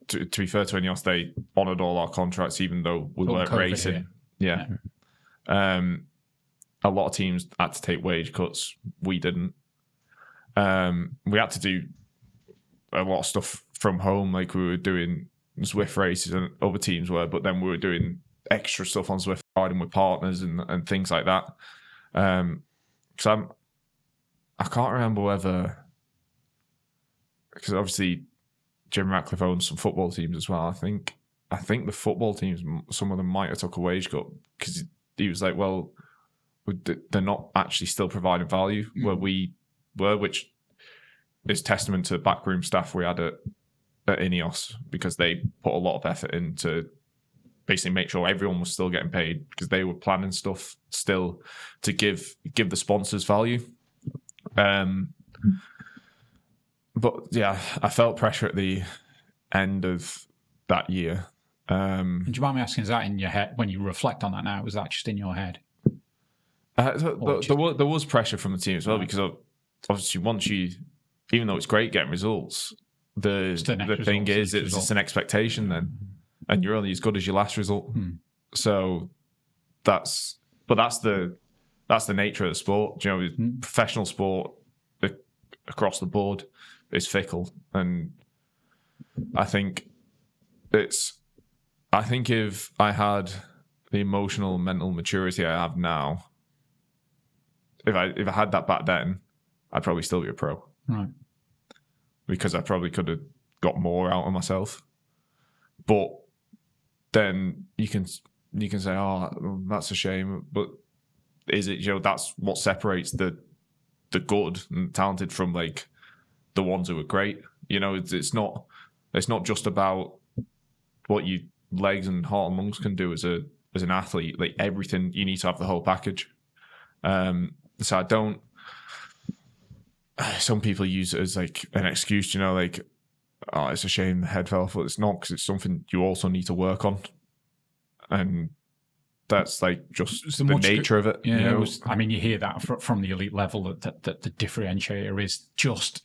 to be fair to Ineos, they honoured all our contracts even though we weren't racing. Yeah. A lot of teams had to take wage cuts. We didn't. We had to do a lot of stuff from home, like we were doing Zwift races and other teams were, but then we were doing extra stuff on Zwift, riding with partners and things like that. Because I can't remember whether, because obviously Jim Ratcliffe owns some football teams as well. I think the football teams, some of them might have took a wage cut because he was like, well, they're not actually still providing value where we were, which is testament to the backroom staff we had at Ineos, because they put a lot of effort in to basically make sure everyone was still getting paid, because they were planning stuff still to give the sponsors value. But yeah, I felt pressure at the end of that year. Do you mind me asking, is that in your head when you reflect on that now? Was that just in your head? There was pressure from the team as well, because obviously once you, even though it's great getting results, the thing is it's just an expectation then, and you're only as good as your last result. So that's the that's the nature of the sport. You know, professional sport across the board is fickle, and I think if I had the emotional, mental maturity I have now, if I had that back then, I'd probably still be a pro. Right. Because I probably could have got more out of myself. But then you can say, oh, that's a shame. But is it, you know, that's what separates the good and talented from like the ones who are great. You know, it's not just about what your legs and heart and lungs can do as an athlete. Like everything, you need to have the whole package. So I don't. Some people use it as like an excuse, you know, like, oh, it's a shame the head fell off, but it's not, because it's something you also need to work on, and that's like just the nature of it. Yeah, you know? I mean, you hear that from the elite level that the differentiator is just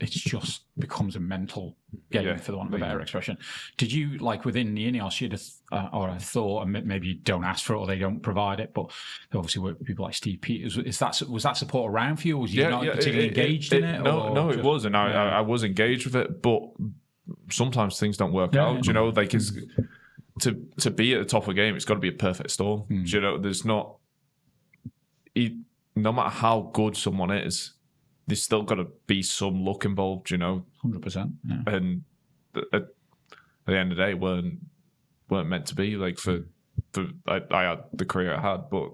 becomes a mental game, for the want of a better expression. Did you, like within the INEOS, you'd or I thought, and maybe you don't ask for it or they don't provide it, but they obviously work with people like Steve Peters. Was that support around for you, or was you not particularly engaged in it? No, it was, and I was engaged with it, but sometimes things don't work out. You know, like it's. To be at the top of the game, it's got to be a perfect storm. You know, there's not. No matter how good someone is, there's still got to be some luck involved. You know, 100%. Yeah. And at the end of the day, weren't meant to be. Like I had the career I had, but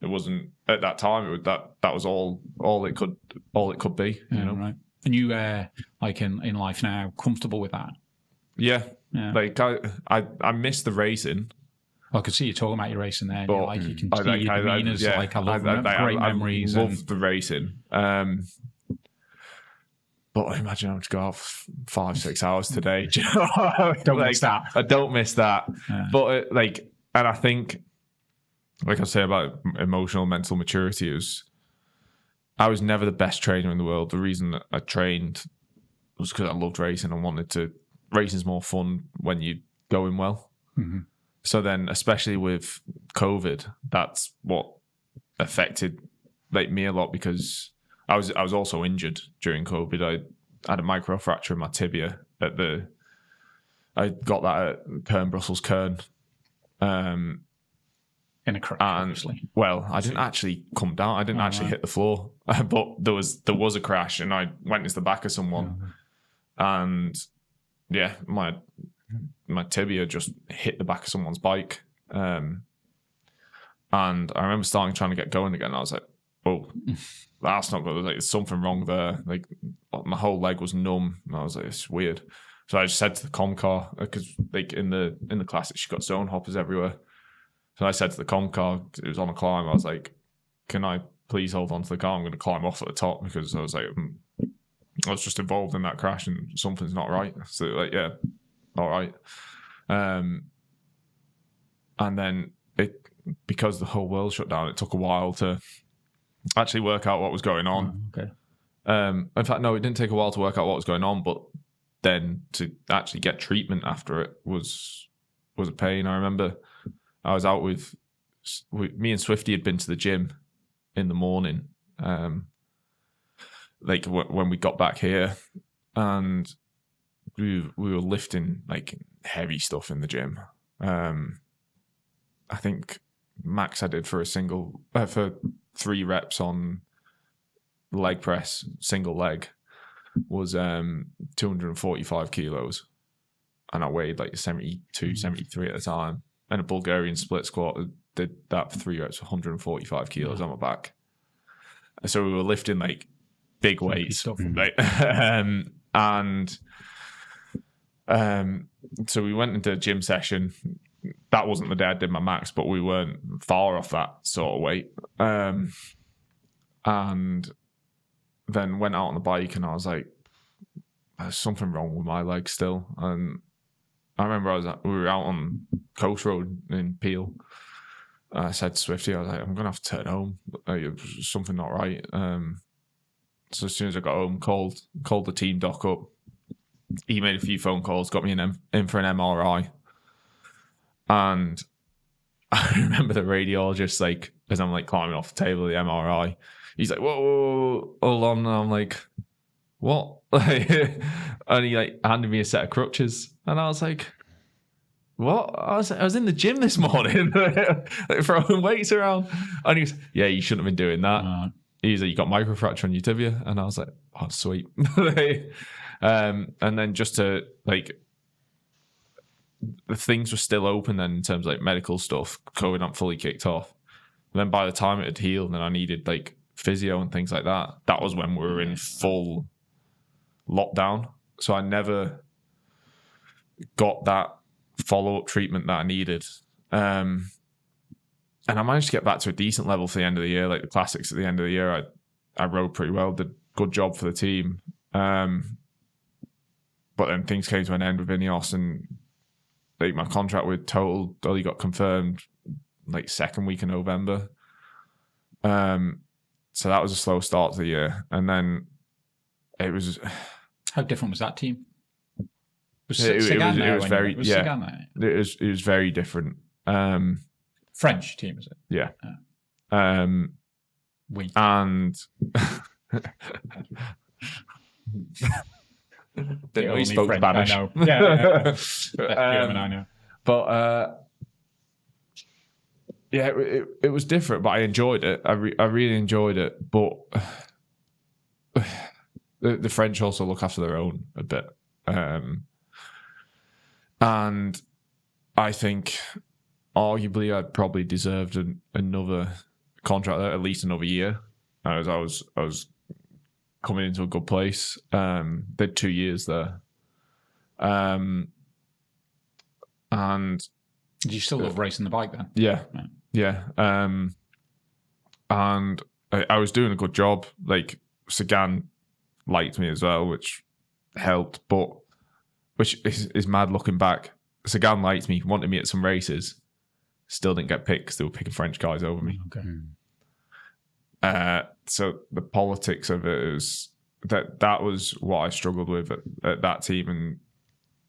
it wasn't at that time. That was all it could be. You know, right? And you like in life now, comfortable with that? Yeah. Like I miss the racing. I could see you talking about your racing there. But like you can see the arenas. I love great memories. I love the racing. But I imagine having to go out 5-6 hours today. Don't miss that. I don't miss that. Yeah. But and I think, like I say about emotional, mental maturity, I was never the best trainer in the world. The reason that I trained was because I loved racing and wanted to. Racing's more fun when you're going well. Mm-hmm. So then, especially with COVID, that's what affected me a lot, because I was also injured during COVID. I had a microfracture in my tibia I got that at Kern, Brussels Kern. In a crash, obviously. Well, I didn't actually come down. I didn't actually hit the floor, but there was a crash, and I went into the back of someone, and. Yeah, my tibia just hit the back of someone's bike. And I remember trying to get going again. I was like, oh, that's not good. Like, there's something wrong there. Like, my whole leg was numb. And I was like, it's weird. So I just said to the com car, because like in the classics, you've got zone hoppers everywhere. So I said to the com car, it was on a climb, I was like, can I please hold on to the car? I'm going to climb off at the top, because I was like, I was just involved in that crash and something's not right. So like, yeah, all right. And then because the whole world shut down, it took a while to actually work out what was going on. Okay. In fact, no, it didn't take a while to work out what was going on, but then to actually get treatment after it was a pain. I remember I was out with me and Swifty had been to the gym in the morning. Like when we got back here, and we were lifting like heavy stuff in the gym. I think max I did for for 3 reps on leg press, single leg, was 245 kilos, and I weighed like 72, 73 at the time. And a Bulgarian split squat, did that for 3 reps, 145 kilos on my back. So we were lifting like big weights, right? So we went into a gym session. That wasn't the day I did my max, but we weren't far off that sort of weight. And then went out on the bike, and I was like, there's something wrong with my leg still. And I remember we were out on Coast Road in Peel. I said to Swifty, I was like, I'm going to have to turn home. It was something not right. So as soon as I got home, called the team doc up. He made a few phone calls, got me in for an MRI. And I remember the radiologist like as I'm like climbing off the table of the MRI. He's like, whoa, hold on. And I'm like, what? And he like handed me a set of crutches. And I was like, what? I was in the gym this morning like, throwing weights around. And he was, yeah, you shouldn't have been doing that. He's like, you got microfracture on your tibia. And I was like, oh, sweet. And then just to like, the things were still open then in terms of like medical stuff. COVID not fully kicked off. And then by the time it had healed and I needed like physio and things like that, that was when we were in full lockdown. So I never got that follow-up treatment that I needed. And I managed to get back to a decent level for the end of the year. Like the classics at the end of the year, I rode pretty well, did a good job for the team. But then things came to an end with Ineos, and like my contract with Total only got confirmed like second week in November. So that was a slow start to the year. And then it was... How different was that team? Was it was very... Was yeah, Sagan there? it was very different. French team, is it? Yeah. Oui. And... Didn't know he spoke French, Spanish. I know. Yeah. German, I know. But yeah, it was different, but I enjoyed it. I really enjoyed it. But the French also look after their own a bit, and I think arguably I'd probably deserved another contract there, at least another year, as I was coming into a good place. Did 2 years there. And did you still love racing the bike then? Yeah. And I was doing a good job. Like Sagan liked me as well, which helped, but which is mad looking back. Sagan liked me, wanted me at some races, still didn't get picked because they were picking French guys over me. Okay. So the politics of it is that was what I struggled with at that team, and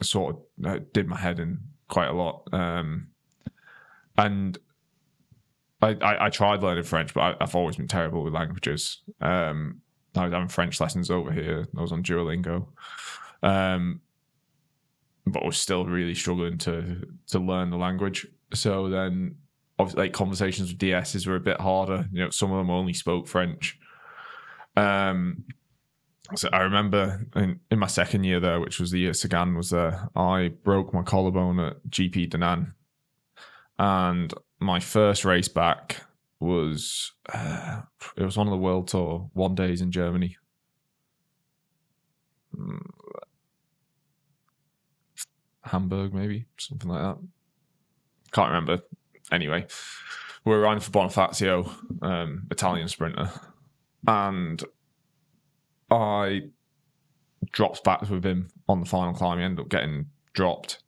sort of did my head in quite a lot. And I tried learning French, but I've always been terrible with languages. I was having French lessons over here. I was on Duolingo, but was still really struggling to learn the language. So then, obviously, like conversations with DSs were a bit harder. You know, some of them only spoke French. So I remember in my second year there, which was the year Sagan was there, I broke my collarbone at GP Danan. And my first race back was, it was one of the World Tour 1 days in Germany. Hamburg, maybe, something like that. Can't remember. Anyway, we were riding for Bonifacio, Italian sprinter, and I dropped back with him on the final climb. He ended up getting dropped,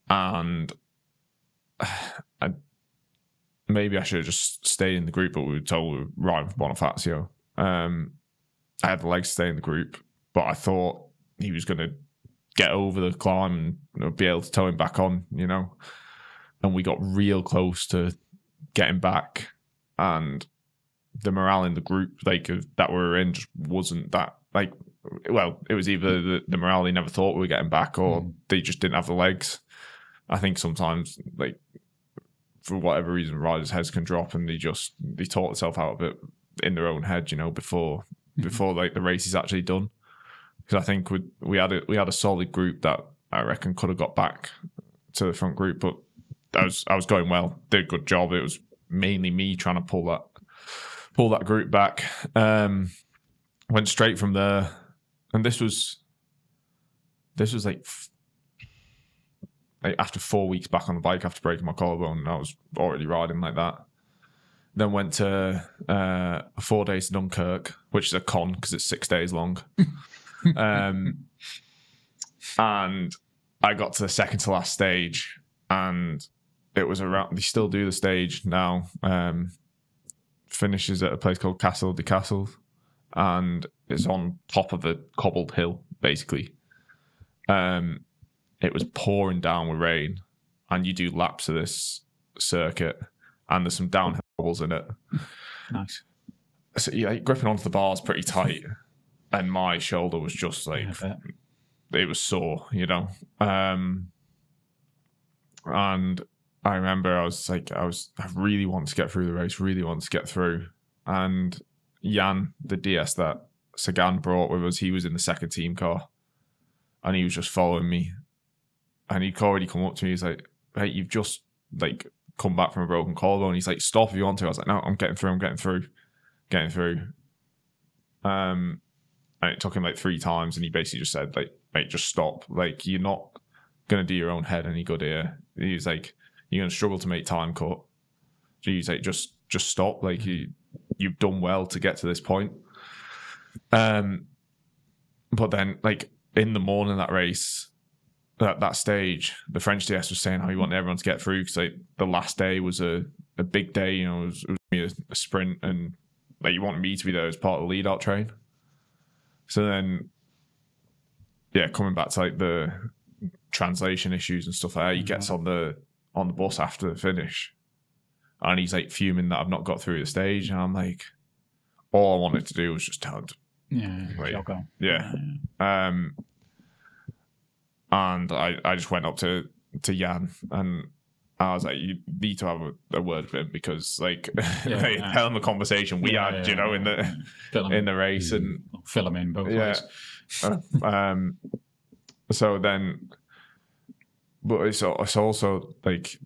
and maybe I should have just stayed in the group, but we were told we were riding for Bonifacio. I had the legs to stay in the group, but I thought he was going to get over the climb and be able to tow him back on, you know. And we got real close to getting back, and the morale in the group like that we were in just wasn't that like. Well, it was either the morale they never thought we were getting back, or they just didn't have the legs. I think sometimes, like for whatever reason, riders' heads can drop, and they talk themselves out of it in their own head, you know, before like the race is actually done. Because I think we had a solid group that I reckon could have got back to the front group, but I was going well, did a good job. It was mainly me trying to pull that group back. Went straight from there, and this was like after 4 weeks back on the bike after breaking my collarbone, and I was already riding like that. Then went to 4 days to Dunkirk, which is a con because it's 6 days long. And I got to the second to last stage, and it was around. They still do the stage now. Finishes at a place called Castle de Castle, and it's on top of a cobbled hill, basically. It was pouring down with rain, and you do laps of this circuit, and there's some downhill balls in it. Nice. So yeah, gripping onto the bars pretty tight, and my shoulder was just like it was sore, you know. And I remember I really wanted to get through the race, really wanted to get through, and Jan, the DS that Sagan brought with us, he was in the second team car, and he was just following me, and he'd already come up to me. He's like, "Hey, you've just like come back from a broken collarbone." He's like, "Stop if you want to." I was like, "No, I'm getting through. And it took him like 3 times, and he basically just said, like, "Mate, just stop. Like, you're not gonna do your own head any good here." He was like, "You're gonna struggle to make time cut." So he's like, just stop. Like, you've done well to get to this point. But then, like, in the morning of that race, that stage, the French DS was saying how he wanted everyone to get through because, like, the last day was a big day. You know, it was a sprint, and like, you wanted me to be there as part of the lead out train. So then, yeah, coming back to like the translation issues and stuff like that, he gets on the bus after the finish, and he's like fuming that I've not got through the stage, and I'm like, all I wanted to do was just tell him to, and I just went up to Jan, and I was like, "You need to have a word with him because, like, tell him the conversation we had, you know, in the race, and fill him in both ways." So then, but it's also like,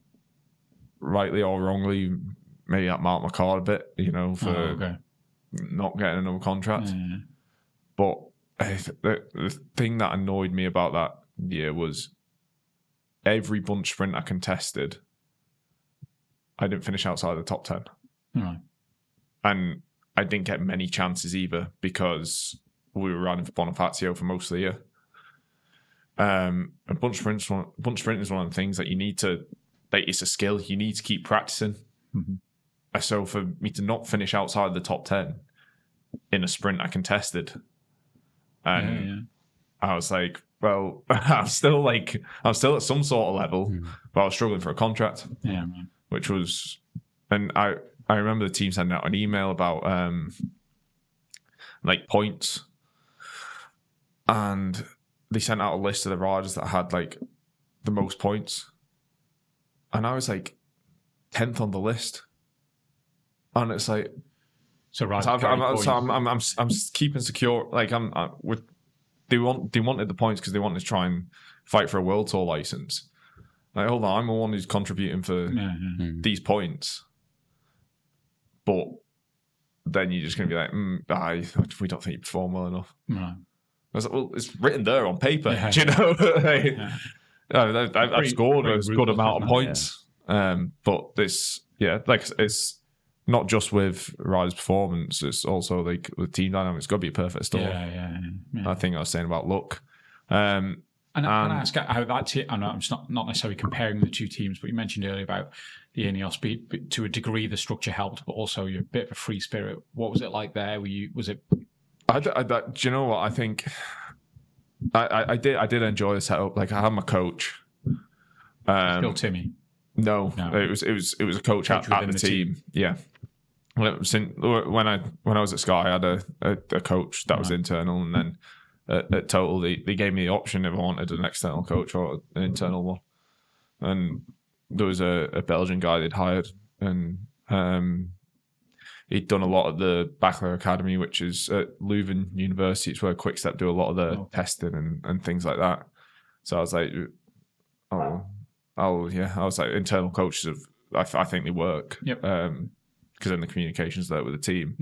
rightly or wrongly, maybe that marked my card a bit, you know, for not getting another contract. But the thing that annoyed me about that year was every bunch sprint I contested, I didn't finish outside the top 10. Right. And I didn't get many chances either because we were running for Bonifacio for most of the year. And bunch sprint is one of the things that you need to, like, it's a skill you need to keep practicing. Mm-hmm. So for me to not finish outside the top 10 in a sprint I contested, and I was like, well, I'm still at some sort of level, but I was struggling for a contract. Yeah, man. Which was, and I remember the team sending out an email about like points, and they sent out a list of the riders that had like the most points, and I was like 10th on the list, and it's like, I'm keeping secure. Like they wanted the points because they wanted to try and fight for a world tour license. Like, hold on, I'm the one who's contributing for these points. But then you're just going to be like, we don't think you perform well enough. Right. I was like, well, it's written there on paper, do you know? I've scored a good amount of points. But this, it's not just with riders' performance, it's also like with team dynamics. It's got to be a perfect storm. Yeah. I think I was saying about luck. And I ask how that I know I'm not necessarily comparing the two teams, but you mentioned earlier about the Ineos. But to a degree, the structure helped, but also you're a bit of a free spirit. What was it like there? Was it? Do you know what? I think I did enjoy the setup. Like, I had my coach. Still Timmy? No. It was a coach at the team. Yeah. When I was at Sky, I had a coach that was internal, and then at Total, they gave me the option if I wanted an external coach or an internal one. And there was a Belgian guy they'd hired, and he'd done a lot of the Bachler Academy, which is at Leuven University. It's where Quickstep do a lot of the testing and things like that. So I was like, I was like, internal coaches, I think they work. Yep. Because then the communication's there with the team.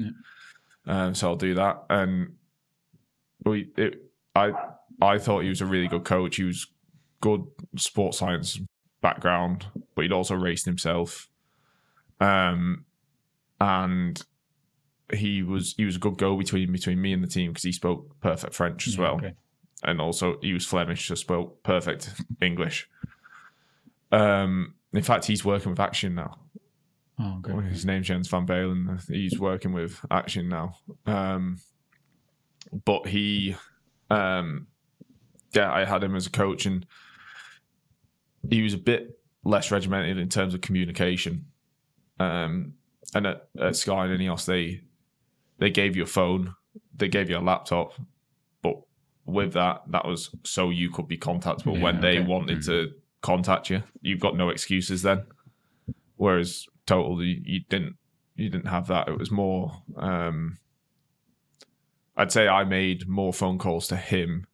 Yeah. So I'll do that. And I thought he was a really good coach. He was good sports science background, but he'd also raced himself. And he was a good go-between between me and the team because he spoke perfect French as well. Okay. And also he was Flemish, so spoke perfect English. In fact, he's working with Action now. Oh, good. His name's Jens van Balen. He's working with Action now. But he, I had him as a coach, and he was a bit less regimented in terms of communication. and at Sky and Ineos, they gave you a phone, they gave you a laptop, but with that was so you could be contactable when they wanted to contact you. You've got no excuses then. Whereas Total, you didn't have that. It was more. I'd say I made more phone calls to him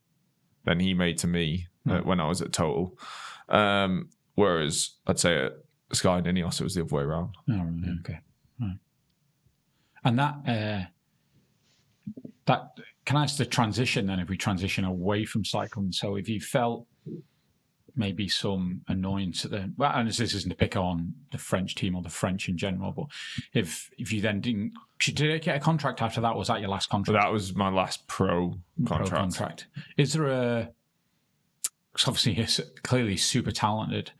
than he made to me when I was at Total. Whereas I'd say at Sky and Ineos, it was the other way around. Oh, right, okay. Right. And that can I ask the transition then? If we transition away from cycling, so if you felt maybe some annoyance at and this isn't to pick on the French team or the French in general, but if you then did you get a contract after that? Was that your last contract? That was my last pro contract. Is there because obviously he's clearly super talented,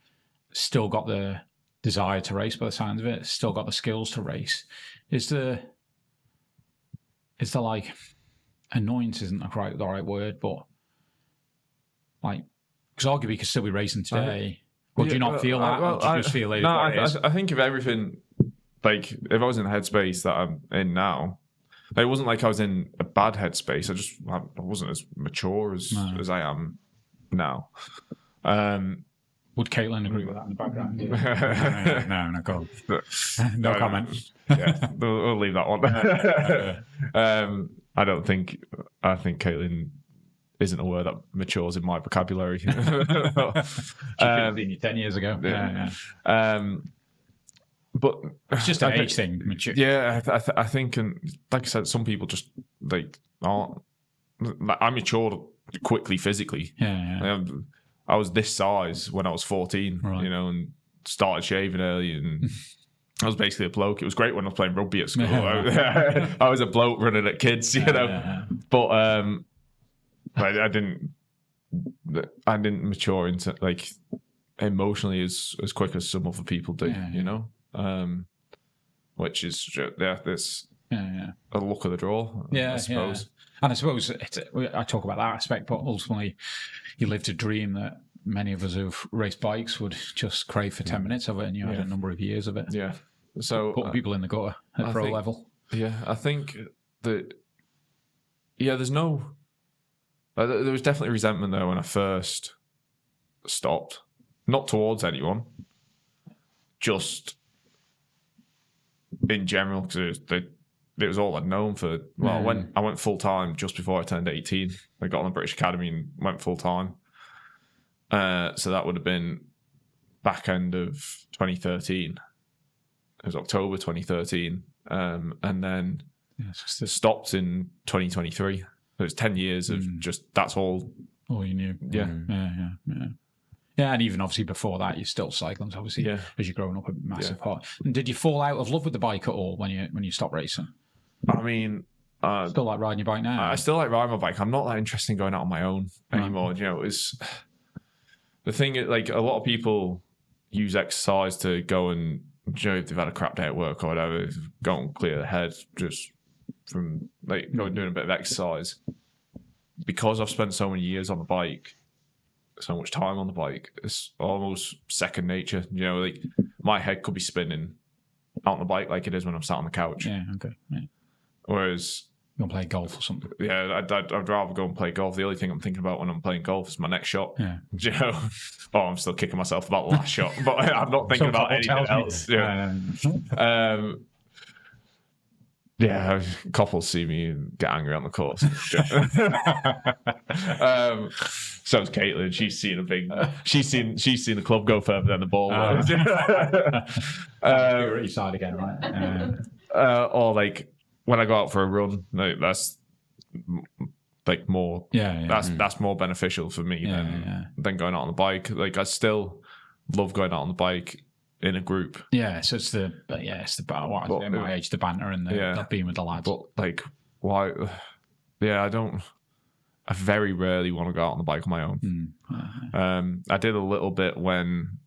still got the desire to race by the sounds of it, still got the skills to race. Is there like, annoyance isn't the right word, but like, because arguably he could still be racing today. But do you not feel that? Or do you just feel it? No, I think if everything, like, if I was in the headspace that I'm in now, it wasn't like I was in a bad headspace. I wasn't as mature as I am now. Would Caitlin agree with that in the background? No, go on. No comment. Yeah, we'll leave that one. I think Caitlin isn't aware that matures in my vocabulary. She could have been 10 years ago. Yeah. But it's just an age thing. Mature. Yeah, I think, and like I said, some people just like aren't. Like, I matured quickly physically. Yeah. I was this size when I was 14, right. And started shaving early, and I was basically a bloke. It was great when I was playing rugby at school. I was a bloke running at kids, But I didn't mature into, like, emotionally as quick as some other people do, which is this a luck of the draw, I suppose. Yeah. And I suppose I talk about that aspect, but ultimately you lived a dream that many of us who've raced bikes would just crave for 10 minutes of it, and you had a number of years of it. Yeah. So putting people in the gutter at pro level. Yeah, I think that, there's no... there was definitely resentment there when I first stopped. Not towards anyone, just in general, because it was all I'd known for. Well, I went full time just before I turned 18. I got on the British Academy and went full time. So that would have been back end of 2013. It was October 2013, and then stopped in 2023. So it's 10 years of just, that's all you knew. Yeah. Yeah, and even obviously before that, you're still cycling, obviously, as you're growing up, a massive part. And did you fall out of love with the bike at all when you stopped racing? I mean... still like riding your bike now? I still like riding my bike. I'm not that interested in going out on my own anymore. It's... The thing is, like, a lot of people use exercise to go and, if they've had a crap day at work or whatever, go and clear the head just from, like, going and doing a bit of exercise. Because I've spent so many years on the bike, so much time on the bike, it's almost second nature. Like, my head could be spinning out on the bike like it is when I'm sat on the couch. Yeah, okay. Yeah. Whereas... You're going to play golf or something. Yeah, I'd rather go and play golf. The only thing I'm thinking about when I'm playing golf is my next shot. Yeah. I'm still kicking myself about the last shot, but I'm not thinking about anything else. Couples see me and get angry on the course. So's Caitlin. She's seen the club go further than the ball. You're at your side again, right? Or like when I go out for a run, like, that's like more. That's more beneficial for me than going out on the bike. Like, I still love going out on the bike in a group. Yeah, so it's the my age, the banter and the being with the lads. But like, why? Yeah, I very rarely want to go out on the bike on my own. I did a little bit when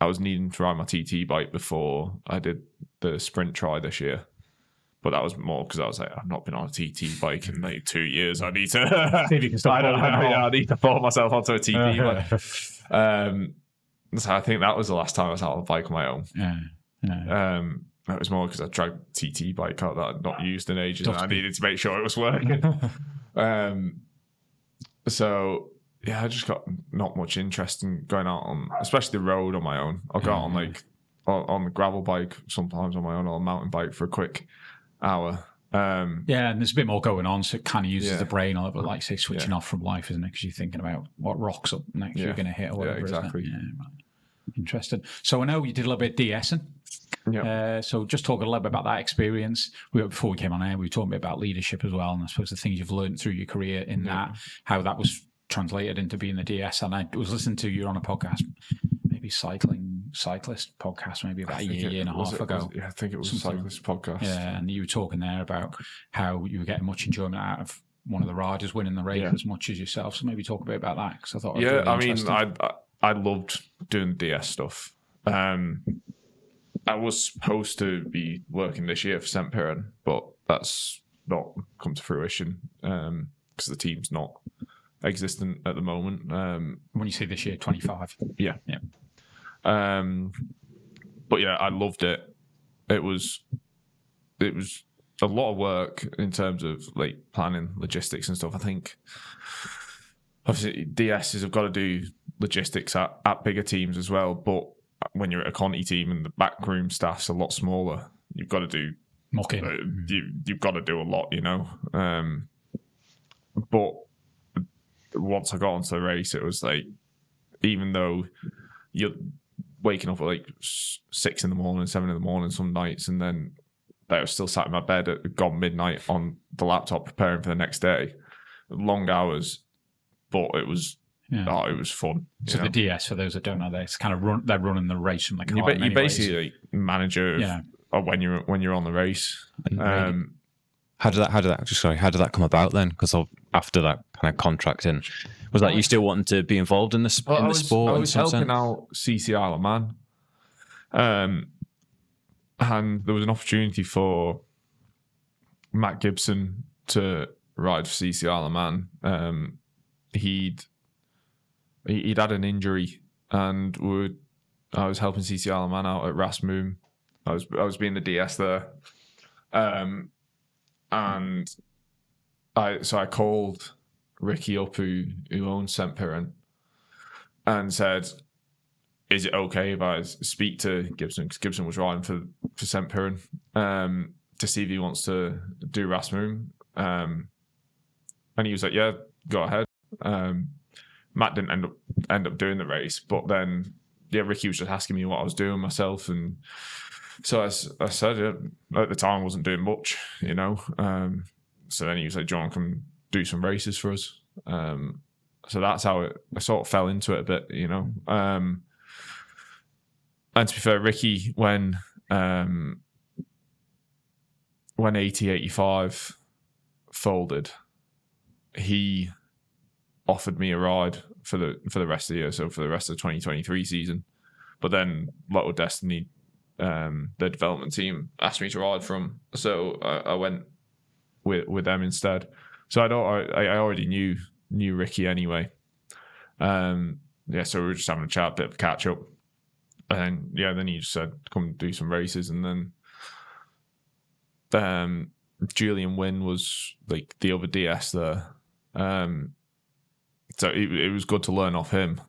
I was needing to ride my TT bike before I did the sprint try this year. But that was more because I was like, I've not been on a TT bike in like 2 years. I need to see if you can stop. I need to pull myself onto a TT bike. So I think that was the last time I was out on a bike on my own. It was more because I dragged TT bike out that I'd not used in ages, and I needed to make sure it was working. So yeah, I just got not much interest in going out on, especially the road on my own. I'll go out on like on the gravel bike sometimes on my own, or a mountain bike for a quick hour. And there's a bit more going on, so it kind of uses the brain a little bit, like say switching off from life, isn't it? Because you're thinking about what rocks up next you're going to hit or whatever. Yeah, exactly. Isn't it? Yeah, right. Interesting. So I know you did a little bit of DSing. Yeah. So just talk a little bit about that experience. Before we came on air, we were talking a bit about leadership as well, and I suppose the things you've learned through your career in that, how that was translated into being the DS. And I was listening to you on a podcast, maybe Cyclist podcast, maybe about a year and a half ago. I think it was a Cyclist podcast. Yeah, and you were talking there about how you were getting much enjoyment out of one of the riders winning the race as much as yourself. So maybe talk a bit about that, because I thought it was really interesting. I loved doing the DS stuff. I was supposed to be working this year for St. Piran, but that's not come to fruition because the team's not existent at the moment. When you say this year, 25. Yeah. But yeah, I loved it. It was a lot of work in terms of like planning logistics and stuff. I think obviously DSs have got to do logistics at bigger teams as well, but when you're at a Conti team and the backroom staff's a lot smaller, you've got to do you've got to do a lot, you know. But once I got onto the race, it was like, even though you're waking up at like 6 a.m, 7 a.m. some nights, and then I was still sat in my bed at gone midnight on the laptop preparing for the next day, long hours, but it was it was fun. So the DS, for those that don't know, it's kind of they're running the race from the car. You basically like manager of when you're on the race. How did that come about then? Because after that kind of contracting, was that you still wanting to be involved in the sport? I was helping out CC Isle of Man, and there was an opportunity for Matt Gibson to ride for CC Isle of Man. He'd had an injury, and I was helping CC Isle of Man out at Rasmussen. I was being the DS there, and I called Ricky up, who owns St. Piran, and said, "Is it okay if I speak to Gibson?" Because Gibson was riding for St. Piran, to see if he wants to do Rasmussen. And he was like, "Yeah, go ahead." Matt didn't end up doing the race, but then Ricky was just asking me what I was doing myself, and so I said at the time I wasn't doing much, you know. So then he was like, "John, come do some races for us." So that's how I sort of fell into it a bit, you know. And to be fair, Ricky, when 80-85 folded, he offered me a ride for the rest of the year, so for the rest of the 2023 season. But then Lotto Destiny, the development team, asked me to ride for them, so I went with them instead. So I already knew Ricky anyway. So we were just having a chat, bit of a catch up, and then he just said, "Come do some races." And then Julian Wynn was like the other DS there. So it was good to learn off him.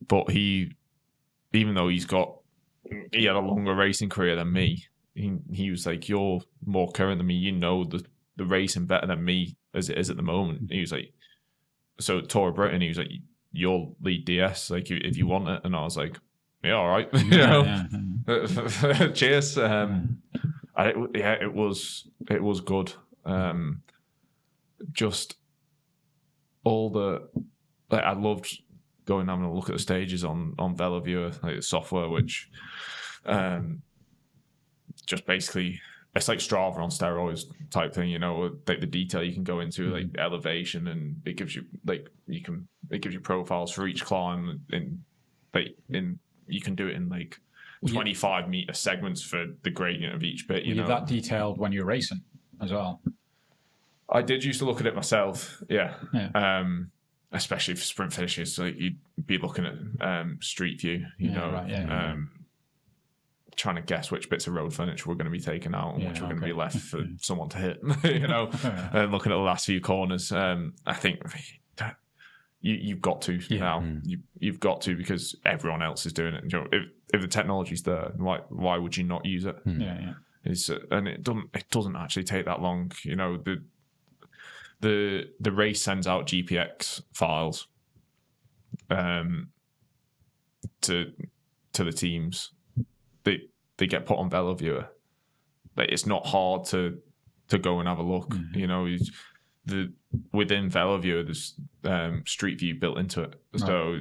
But even though he had a longer racing career than me, he was like, "You're more current than me. You know the racing better than me as it is at the moment." And he was like, so Tour of Britain, he was like, "You'll lead DS, like if you want it." And I was like, "Yeah, all right." Cheers. It was good. Just all I loved going and having a look at the stages on VeloViewer, like the software, which just basically, it's like Strava on steroids type thing, you know, like the detail you can go into, like elevation, and it gives you it gives you profiles for each climb, and you can do it in like 25 meter segments for the gradient of each bit. You're that detailed when you're racing as well. I did used to look at it myself, especially for sprint finishes. So you'd be looking at Street View, you know. Right, trying to guess which bits of road furniture were going to be taken out and which were going to be left for someone to hit, and looking at the last few corners. I think that you've got to now. You've got to, because everyone else is doing it. If the technology's there, why would you not use it? And it doesn't actually take that long. The race sends out GPX files to the teams. They get put on VeloViewer. It's not hard to go and have a look. Within VeloViewer, there's Street View built into it, so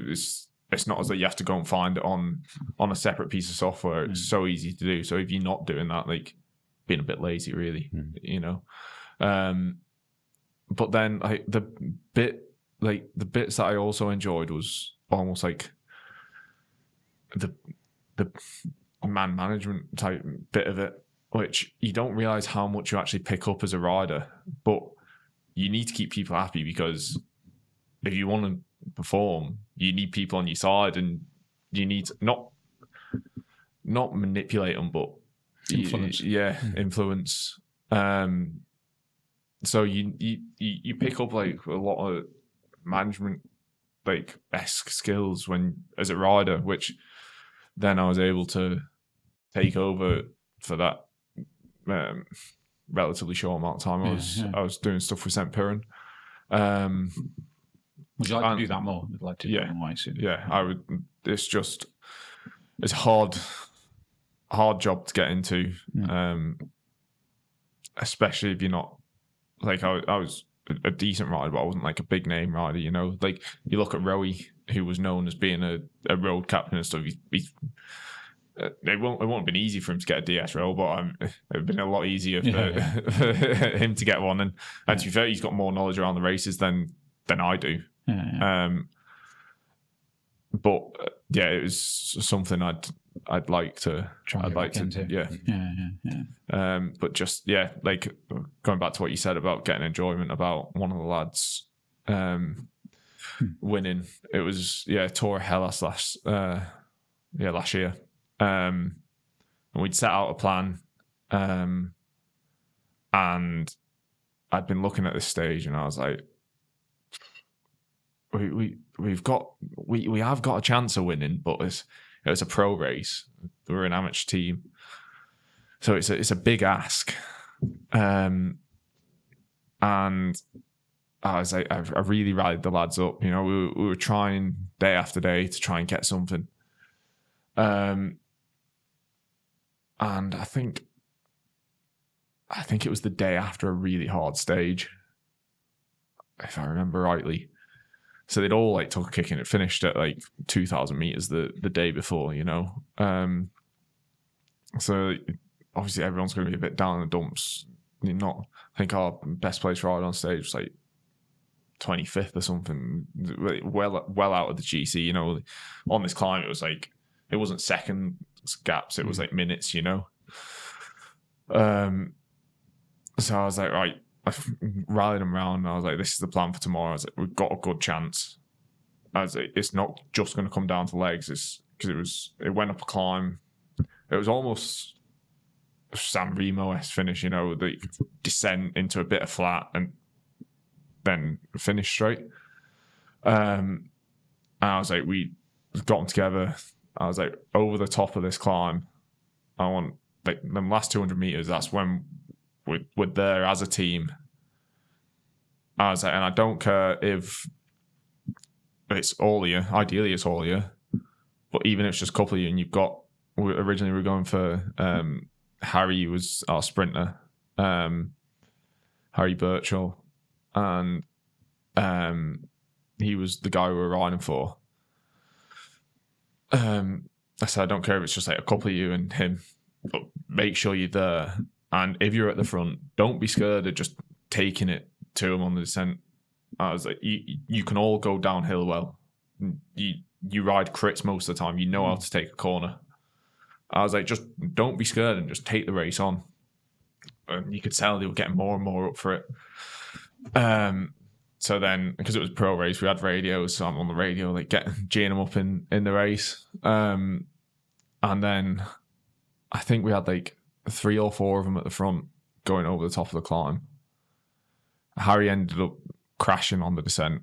it's not as though you have to go and find it on a separate piece of software. It's so easy to do. So if you're not doing that, like, being a bit lazy, really, But then the bits that I also enjoyed was almost like the man management type bit of it, which you don't realize how much you actually pick up as a rider, but you need to keep people happy, because if you want to perform, you need people on your side, and you need to not manipulate them, but influence. Influence. So you pick up like a lot of management like esque skills when as a rider, which then I was able to take over for that relatively short amount of time. I was doing stuff with St. Piran. Would you like to do that more? I'd like to do that more soon. Yeah, I would. It's a hard job to get into, especially if you're not. Like, I was a decent rider, but I wasn't like a big name rider, Like, you look at Rowie, who was known as being a road captain and stuff. It won't have been easy for him to get a DS role, but it would have been a lot easier for him to get one. And to be fair, he's got more knowledge around the races than I do. But it was something I'd like to try. But just like going back to what you said about getting enjoyment about one of the lads winning. It was Tour of Hellas last year, and we'd set out a plan, and I'd been looking at this stage, and I was like, we have got a chance of winning, but it was a pro race. We're an amateur team, so it's a big ask. And I was like, I really rallied the lads up. We were trying day after day to try and get something. And I think it was the day after a really hard stage, if I remember rightly. So they'd all like took a kick, and it finished at like 2,000 meters the day before, So obviously everyone's going to be a bit down in the dumps. I think our best place rider on stage was like 25th or something, well out of the GC. On this climb, it was like, it wasn't second gaps, it was like minutes. So I was like, right. I rallied them around, and I was like, this is the plan for tomorrow. I was like, we've got a good chance. I was like, it's not just going to come down to legs. It's because it went up a climb. It was almost a San Remo-esque finish, the descent into a bit of flat and then finish straight. And I was like, we got them together. I was like, over the top of this climb, I want like the last 200 meters. That's when we're there as a team. I was like, and I don't care if it's all of you. Ideally, it's all of you. But even if it's just a couple of you, and originally we were going for Harry was our sprinter, Harry Birchall, and he was the guy we were riding for. I said, I don't care if it's just like a couple of you and him, but make sure you're there. And if you're at the front, don't be scared of just taking it to him on the descent. I was like, you can all go downhill well. You ride crits most of the time. You know how to take a corner. I was like, just don't be scared and just take the race on. And you could tell they were getting more and more up for it. So then, because it was a pro race, we had radios, so I'm on the radio, like geeing them up in the race. And then I think we had like 3 or 4 of them at the front going over the top of the climb. Harry ended up crashing on the descent,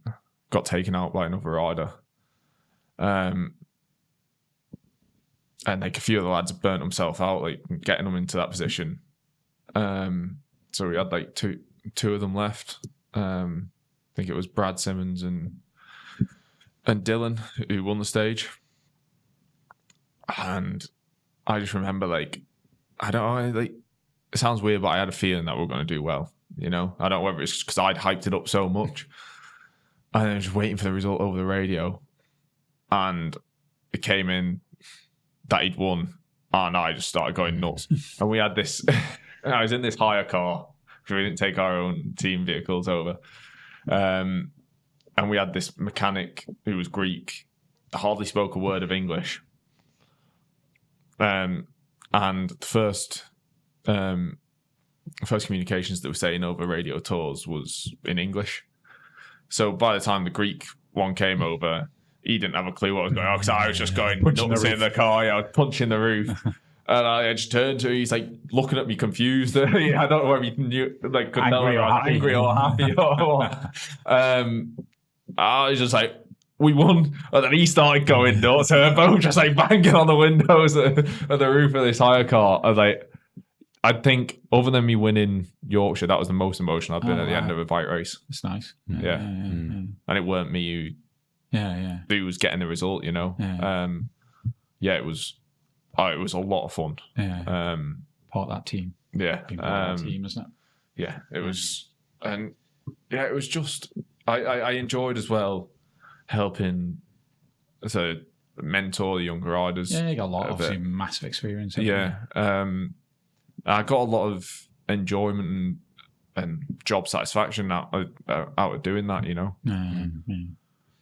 got taken out by another rider. And like a few of the lads burnt themselves out, like getting them into that position. So we had like two of them left. I think it was Brad Simmons and Dylan who won the stage. And I just remember, like, I don't know, like, it sounds weird, but I had a feeling that we were going to do well. You know, I don't know whether it's because I'd hyped it up so much. And I was just waiting for the result over the radio. And it came in that he'd won. And I just started going nuts. And we had this, I was in this hire car because we didn't take our own team vehicles over. And we had this mechanic who was Greek, hardly spoke a word of English. And the first communications that were saying over radio tours was in English. So by the time the Greek one came over, he didn't have a clue what was going on because I was just going nuts in the car. Yeah, I was punching the roof. And I just turned to him. He's like looking at me confused. I don't know whether he knew, like, could tell whether I was angry or happy or what. I was just like, we won. And then he started going nuts. So we're both just like banging on the windows of the roof of this hire car. I was like, I think other than me winning Yorkshire, that was the most emotional I've been at the end of a bike race. It's nice. Yeah. And it weren't me who was getting the result, you know. It was a lot of fun. Part of that team. Yeah. Being part of that team, isn't it? Yeah, it was. And yeah, it was just, I enjoyed as well helping as a mentor the younger riders. Yeah, you got a lot of massive experience. Yeah. I got a lot of enjoyment and job satisfaction out of doing that, you know.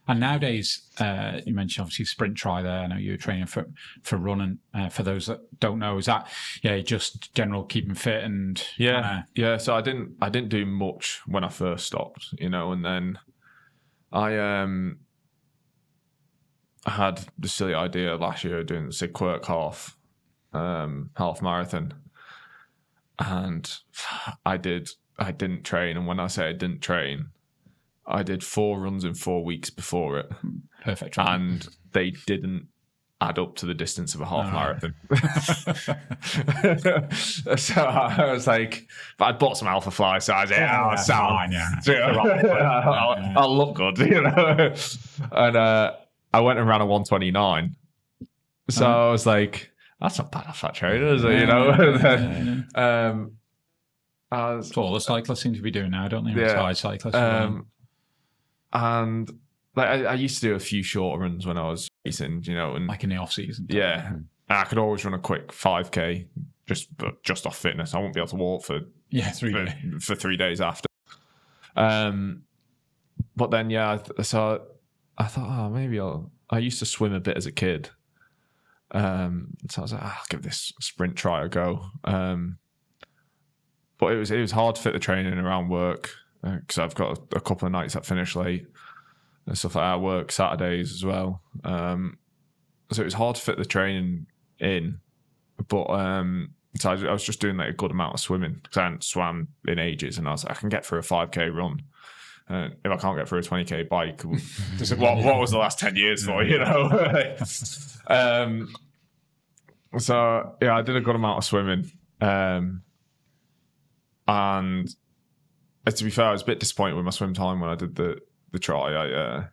And nowadays, you mentioned obviously sprint tri there. I know you were training for running. For those that don't know, is that just general keeping fit and So I didn't do much when I first stopped, you know, and then I had the silly idea last year of doing the Sig Quirk half marathon, and I didn't train, and when I say I didn't train, I did 4 runs in 4 weeks before it. Perfect. And they didn't add up to the distance of a half marathon. So I was like, but I bought some Alpha Fly, so I was like, I'll look good, you know. And I went and ran a 129. So I was like, that's not bad off that trainer, is it, you know? That's what all the cyclists seem to be doing now, don't they? Retired cyclists. And like I used to do a few short runs when I was racing, you know, and like in the off season. Yeah, and I could always run a quick 5K just off fitness. I won't be able to walk for 3 days after. But then so I thought, maybe I used to swim a bit as a kid. So I was like, I'll give this sprint try a go. But it was hard to fit the training around work because I've got a couple of nights that finish late and stuff like that. I work Saturdays as well. So it was hard to fit the training in. But so I was just doing like a good amount of swimming because I hadn't swam in ages, and I was like, I can get through a 5K run. If I can't get through a 20K bike, what was the last 10 years for, you know? So I did a good amount of swimming. And to be fair, I was a bit disappointed with my swim time when I did the try. I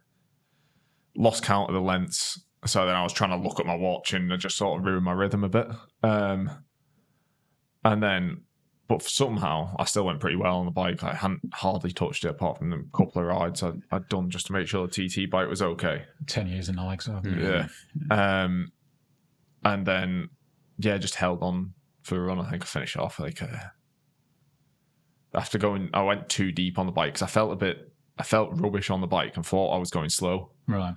lost count of the lengths, so then I was trying to look at my watch and I just sort of ruined my rhythm a bit. But somehow I still went pretty well on the bike. I hadn't hardly touched it apart from the couple of rides I'd done just to make sure the TT bike was okay. 10 years in the legs. Yeah. And then, just held on for a run. I think I finished off like after going, I went too deep on the bike because I felt rubbish on the bike and thought I was going slow. Right.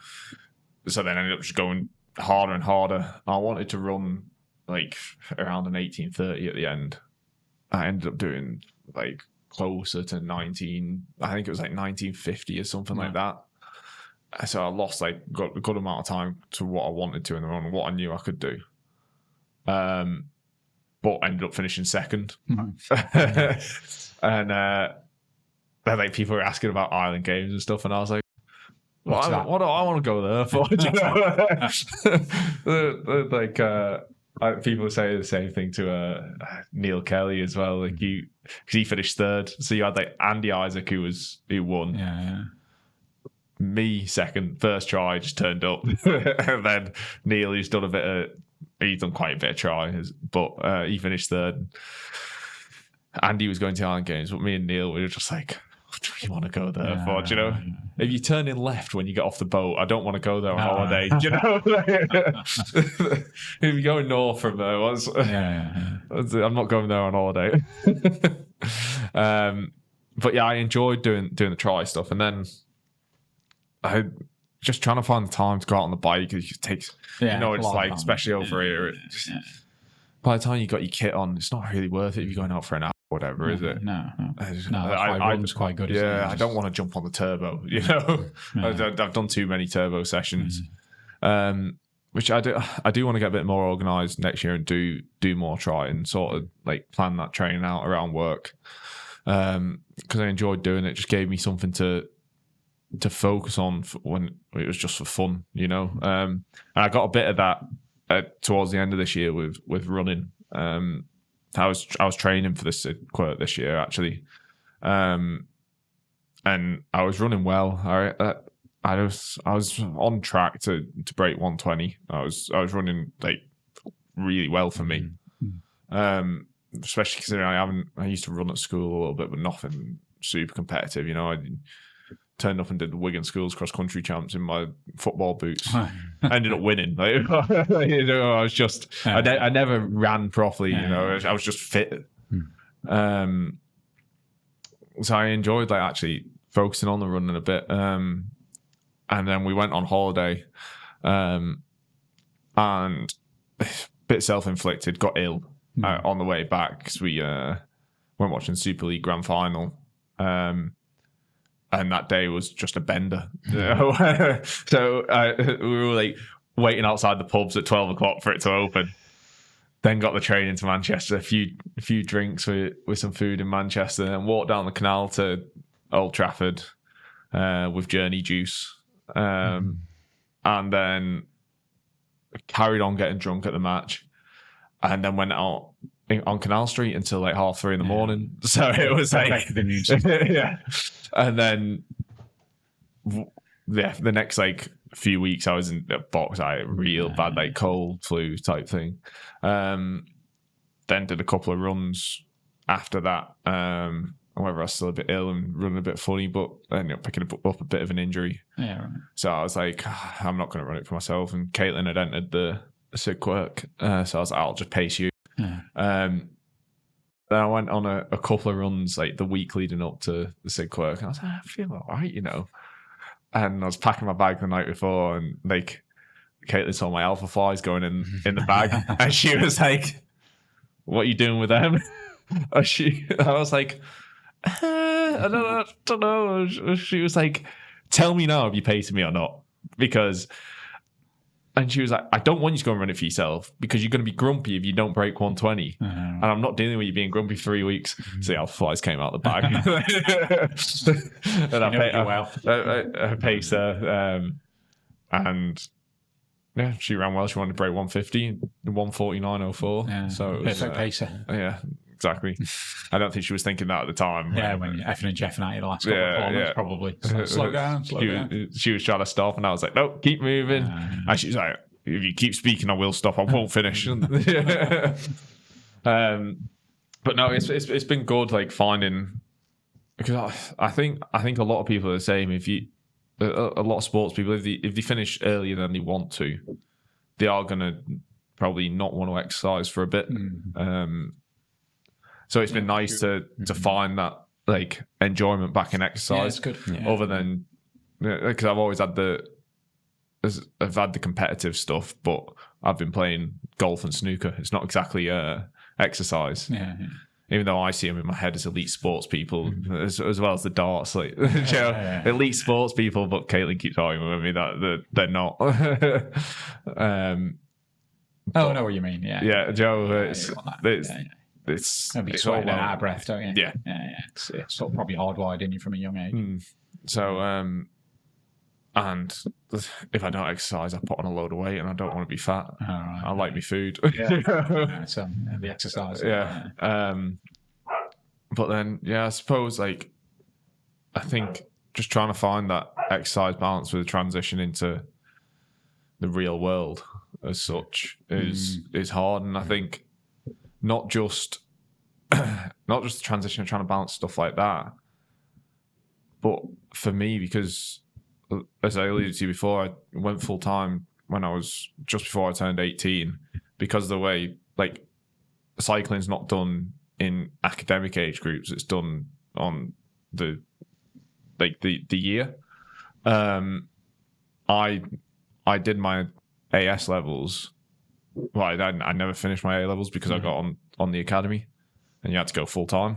So then I ended up just going harder and harder. I wanted to run like around an 18:30 at the end. I ended up doing like closer to 19. I think it was like 19:50 or something like that. So I lost like a good amount of time to what I wanted to in the run, what I knew I could do. but ended up finishing second. Nice. And then like people were asking about Island Games and stuff, and I was like, What's that? what do I want to go there for? Do you know? People say the same thing to Neil Kelly as well. Like because he finished third, so you had like Andy Isaac who won. Yeah. Me second, first try, just turned up, and then Neil, he's done quite a bit of tries, but he finished third. Andy was going to Island Games, but me and Neil, we were just like, what do you want to go there for? Do you know? If you turn in left when you get off the boat, I don't want to go there on holiday. Do you know? If you're going north from there, I'm not going there on holiday. But yeah, I enjoyed doing the try stuff, and then I just trying to find the time to go out on the bike. It just takes, it's like, especially over here. By the time you got your kit on, it's not really worth it if you're going out for an hour or whatever, is it? No. That's why run's quite good. Yeah, I don't want to jump on the turbo. You know, I've done too many turbo sessions, which I do want to get a bit more organised next year and do more try and sort of like plan that training out around work, because I enjoyed doing it. It just gave me something to focus on when it was just for fun, you know. And I got a bit of that towards the end of this year with running. I was training for this quote this year actually, and I was running well. I was on track to break 120. I was running like really well for me, especially considering I used to run at school a little bit, but nothing super competitive. You know, I turned up and did the Wigan Schools cross country champs in my football boots. I ended up winning. Like, you know, I was just I never ran properly. You know, I was just fit. So I enjoyed like actually focusing on the running a bit. And then we went on holiday, and a bit self-inflicted. Got ill on the way back because we went watching Super League Grand Final. And that day was just a bender. So we were like waiting outside the pubs at 12 o'clock for it to open. Then got the train into Manchester, a few drinks with some food in Manchester, and walked down the canal to Old Trafford with Journey juice. And then carried on getting drunk at the match. And then went out on Canal Street until like 3:30 in the morning. So it was like, yeah. And then, the next like few weeks I was in a box, real bad like cold flu type thing. Then did a couple of runs after that. However, I was still a bit ill and running a bit funny, but I ended up picking up a bit of an injury. Yeah, right. So I was like, I'm not going to run it for myself. And Caitlin had entered the sick work, so I was like, I'll just pace you. Then I went on a couple of runs like the week leading up to the SIG work, and I was like, I feel all right, you know. And I was packing my bag the night before, and like Caitlin saw my alpha flies going in the bag, and she was like, "What are you doing with them?" I was like, I don't know. She was like, "Tell me now if you pacing me or not," because. And she was like, I don't want you to go and run it for yourself because you're going to be grumpy if you don't break 120. And I'm not dealing with you being grumpy for 3 weeks. So the alpha flies came out the bag. And I paced her. And yeah, she ran well. She wanted to break 150, 149.04. Yeah, so it was, perfect pacer. Yeah, exactly. I don't think she was thinking that at the time. Yeah, when you're effing and jeffing at you the last couple of corners, probably. So slow down. She was trying to stop, and I was like, no, keep moving. And she was like, if you keep speaking, I will stop. I won't finish. But no, it's been good, like finding, because I think a lot of people are the same. If you a lot of sports people, if they finish earlier than they want to, they are gonna probably not want to exercise for a bit. So it's been nice to find that like enjoyment back in exercise. Yeah, it's good. Yeah. Other than, because I've always had the competitive stuff, but I've been playing golf and snooker. It's not exactly exercise. Yeah. Even though I see them in my head as elite sports people, as well as the darts, like elite sports people. But Caitlin keeps arguing with me that they're not. Oh, I know what you mean. Yeah. Yeah, Joe, It's it's be sweating all and out of breath, don't you? Yeah. It's sort of probably hardwired in you from a young age. So, and if I don't exercise, I put on a load of weight, and I don't want to be fat. I like my food. So the exercise. Yeah. But then, I suppose I think just trying to find that exercise balance with the transition into the real world as such is hard, and I think not just the transition of trying to balance stuff like that, but for me, because as I alluded to before, I went full time when I was just before I turned 18, because of the way cycling's not done in academic age groups; it's done on the year. I did my AS levels. Well, I never finished my A levels because I got on the academy, and you had to go full time.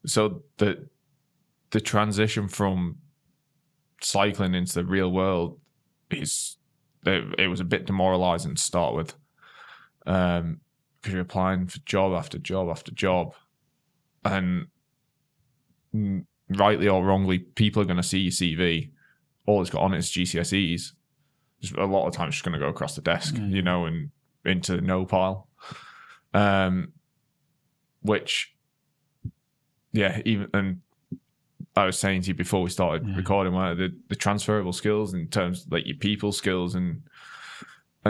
So the transition from cycling into the real world it was a bit demoralizing to start with, because you're applying for job after job after job, and rightly or wrongly, people are going to see your CV. All it's got on it is GCSEs. Just a lot of times, just going to go across the desk, and into the no pile. Which, even, and I was saying to you before we started recording, the transferable skills in terms of your people skills and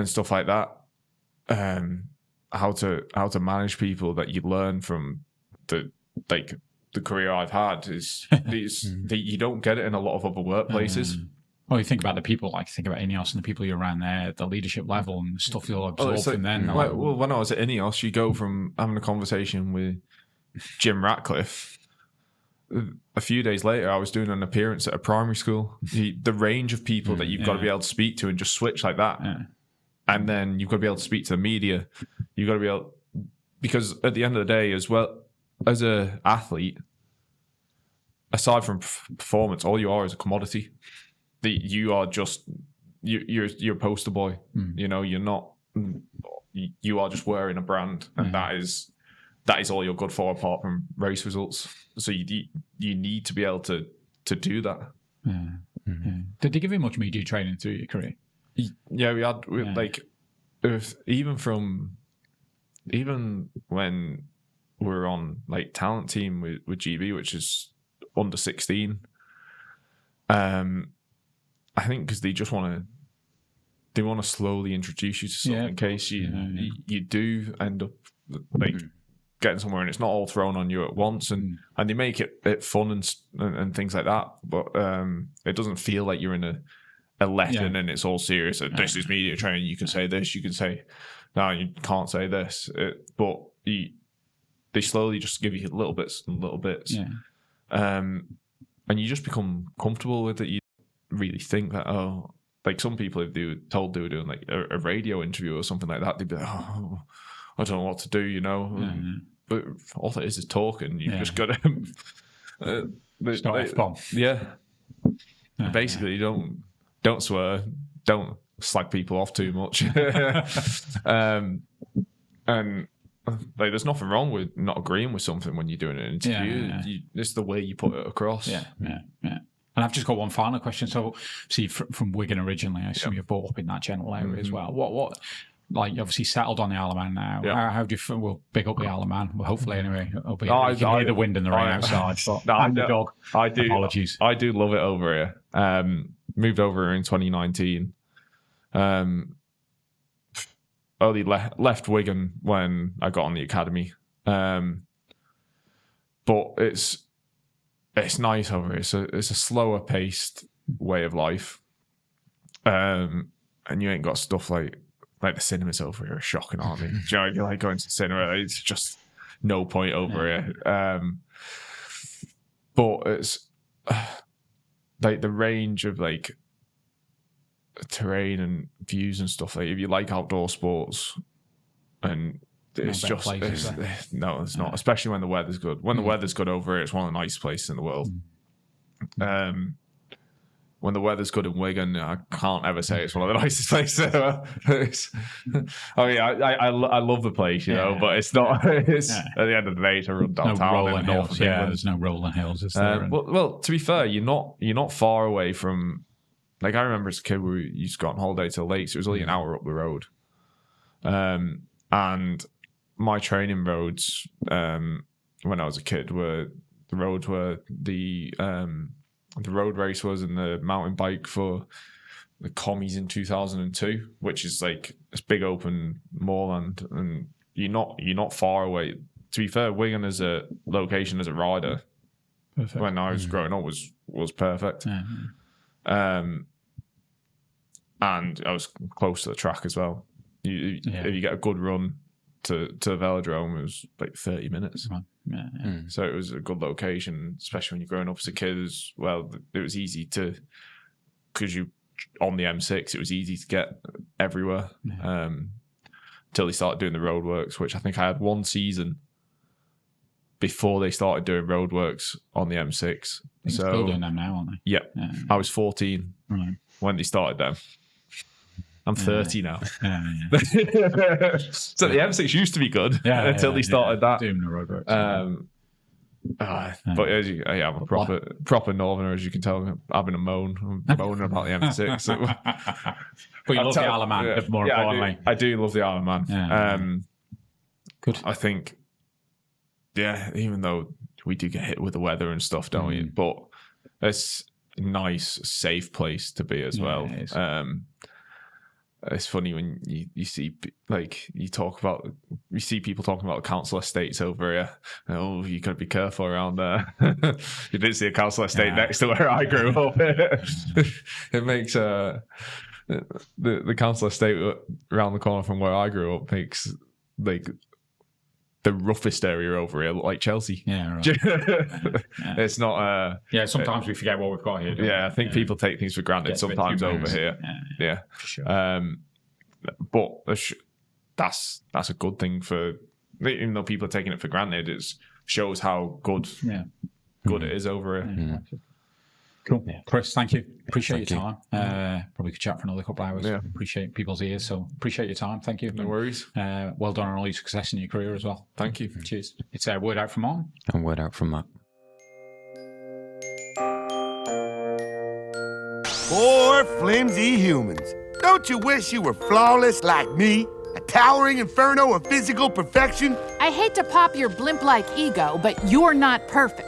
stuff like that. How to manage people that you learn from the career I've had is you don't get it in a lot of other workplaces. Well, you think about the people, think about Ineos and the people you're around there, the leadership level and the stuff you'll absorb from them. Well, when I was at Ineos, you go from having a conversation with Jim Ratcliffe. A few days later, I was doing an appearance at a primary school. The range of people that you've got to be able to speak to and just switch like that. Yeah. And then you've got to be able to speak to the media. You've got to be able... Because at the end of the day, as well, as an athlete, aside from performance, all you are is a commodity. You are just... You're a poster boy. You're not... You are just wearing a brand. And that is all you're good for, apart from race results. So you need to be able to do that. Did they give you much media training through your career? Yeah, we had even when we were on talent team with GB, which is under 16. I think because they just want to slowly introduce you to something in case you do end up getting somewhere, and it's not all thrown on you at once, and they make it fun and things like that, but it doesn't feel like you're in a lesson and it's all serious. This is media training. You can say this. You can say no. You can't say this. But they slowly just give you little bits and little bits, and you just become comfortable with it. You really think that some people, if they were told they were doing a radio interview or something like that, they'd be like, I don't know what to do, But all it is talking. You've just got to start F-bomb. Basically, don't swear, don't slag people off too much, and there's nothing wrong with not agreeing with something when you're doing an interview. It's the way you put it across. And I've just got one final question. So, see, from Wigan originally, I assume you're brought up in that general area as well. What you obviously settled on the Isle of Man now. How do you feel? We'll big up the Isle of Man. Well, hopefully, anyway. You can hear the wind and the rain outside. But I'm the dog. I do. Apologies. I do love it over here. Moved over in 2019. Only left Wigan when I got on the academy. But it's nice over here. So it's a slower paced way of life. And you ain't got stuff like the cinemas over here are shocking, aren't they? You like going to the cinema, it's just no point over here. But it's the range of terrain and views and stuff. If you like outdoor sports, and it's just it's not. Especially when the weather's good. When the weather's good over here, it's one of the nicest places in the world. when the weather's good in Wigan, I can't ever say it's one of the nicest places ever. I mean, I love the place, you know, but it's not. It's at the end of the day, to run downtown in the north of England. There's no rolling hills, is there? Well, to be fair, you're not far away from. Like I remember as a kid, we used to go on holiday to the lakes. It was only an hour up the road, and my training roads when I was a kid were the roads where the road race was and the mountain bike for the commies in 2002, which is like this big open moorland, and you're not far away. To be fair, Wigan as a location as a rider, perfect. When I was growing up was perfect. And I was close to the track as well. If you get a good run to the velodrome, it was like 30 minutes. So it was a good location, especially when you're growing up as a kid as well. It was easy to, because you on the M6, it was easy to get everywhere until they started doing the roadworks, which I think I had one season before they started doing roadworks on the M6. They're still doing them now, aren't they? Yeah. I was 14 when they started them. I'm 30 now. So the M6 used to be good until they started that. Doing the roadworks. But I'm a proper northerner, as you can tell. Having a moan. I'm moaning about the M6. But you love the Isle of Man, more importantly. I do love the Isle of Man. Good. I think, even though we do get hit with the weather and stuff, don't we? But it's a nice, safe place to be as well. It is. It's funny when you see, like, you see people talking about council estates over here. Oh, you got to be careful around there. You didn't see a council estate next to where I grew up. It makes the council estate around the corner from where I grew up makes like the roughest area over here look like Chelsea. Yeah, right. It's not. Sometimes we forget what we've got here. I think people take things for granted sometimes over here. Yeah, for sure. But that's a good thing for, even though people are taking it for granted, it shows how good it is over here. Cool. Chris, thank you. Appreciate your time. Probably could chat for another couple of hours. Appreciate people's ears, so appreciate your time. Thank you. No worries. Well done on all your success in your career as well. Thank you. Cheers. It's a word out from Martin. And word out from Matt. Poor flimsy humans. Don't you wish you were flawless like me? A towering inferno of physical perfection? I hate to pop your blimp-like ego, but you're not perfect.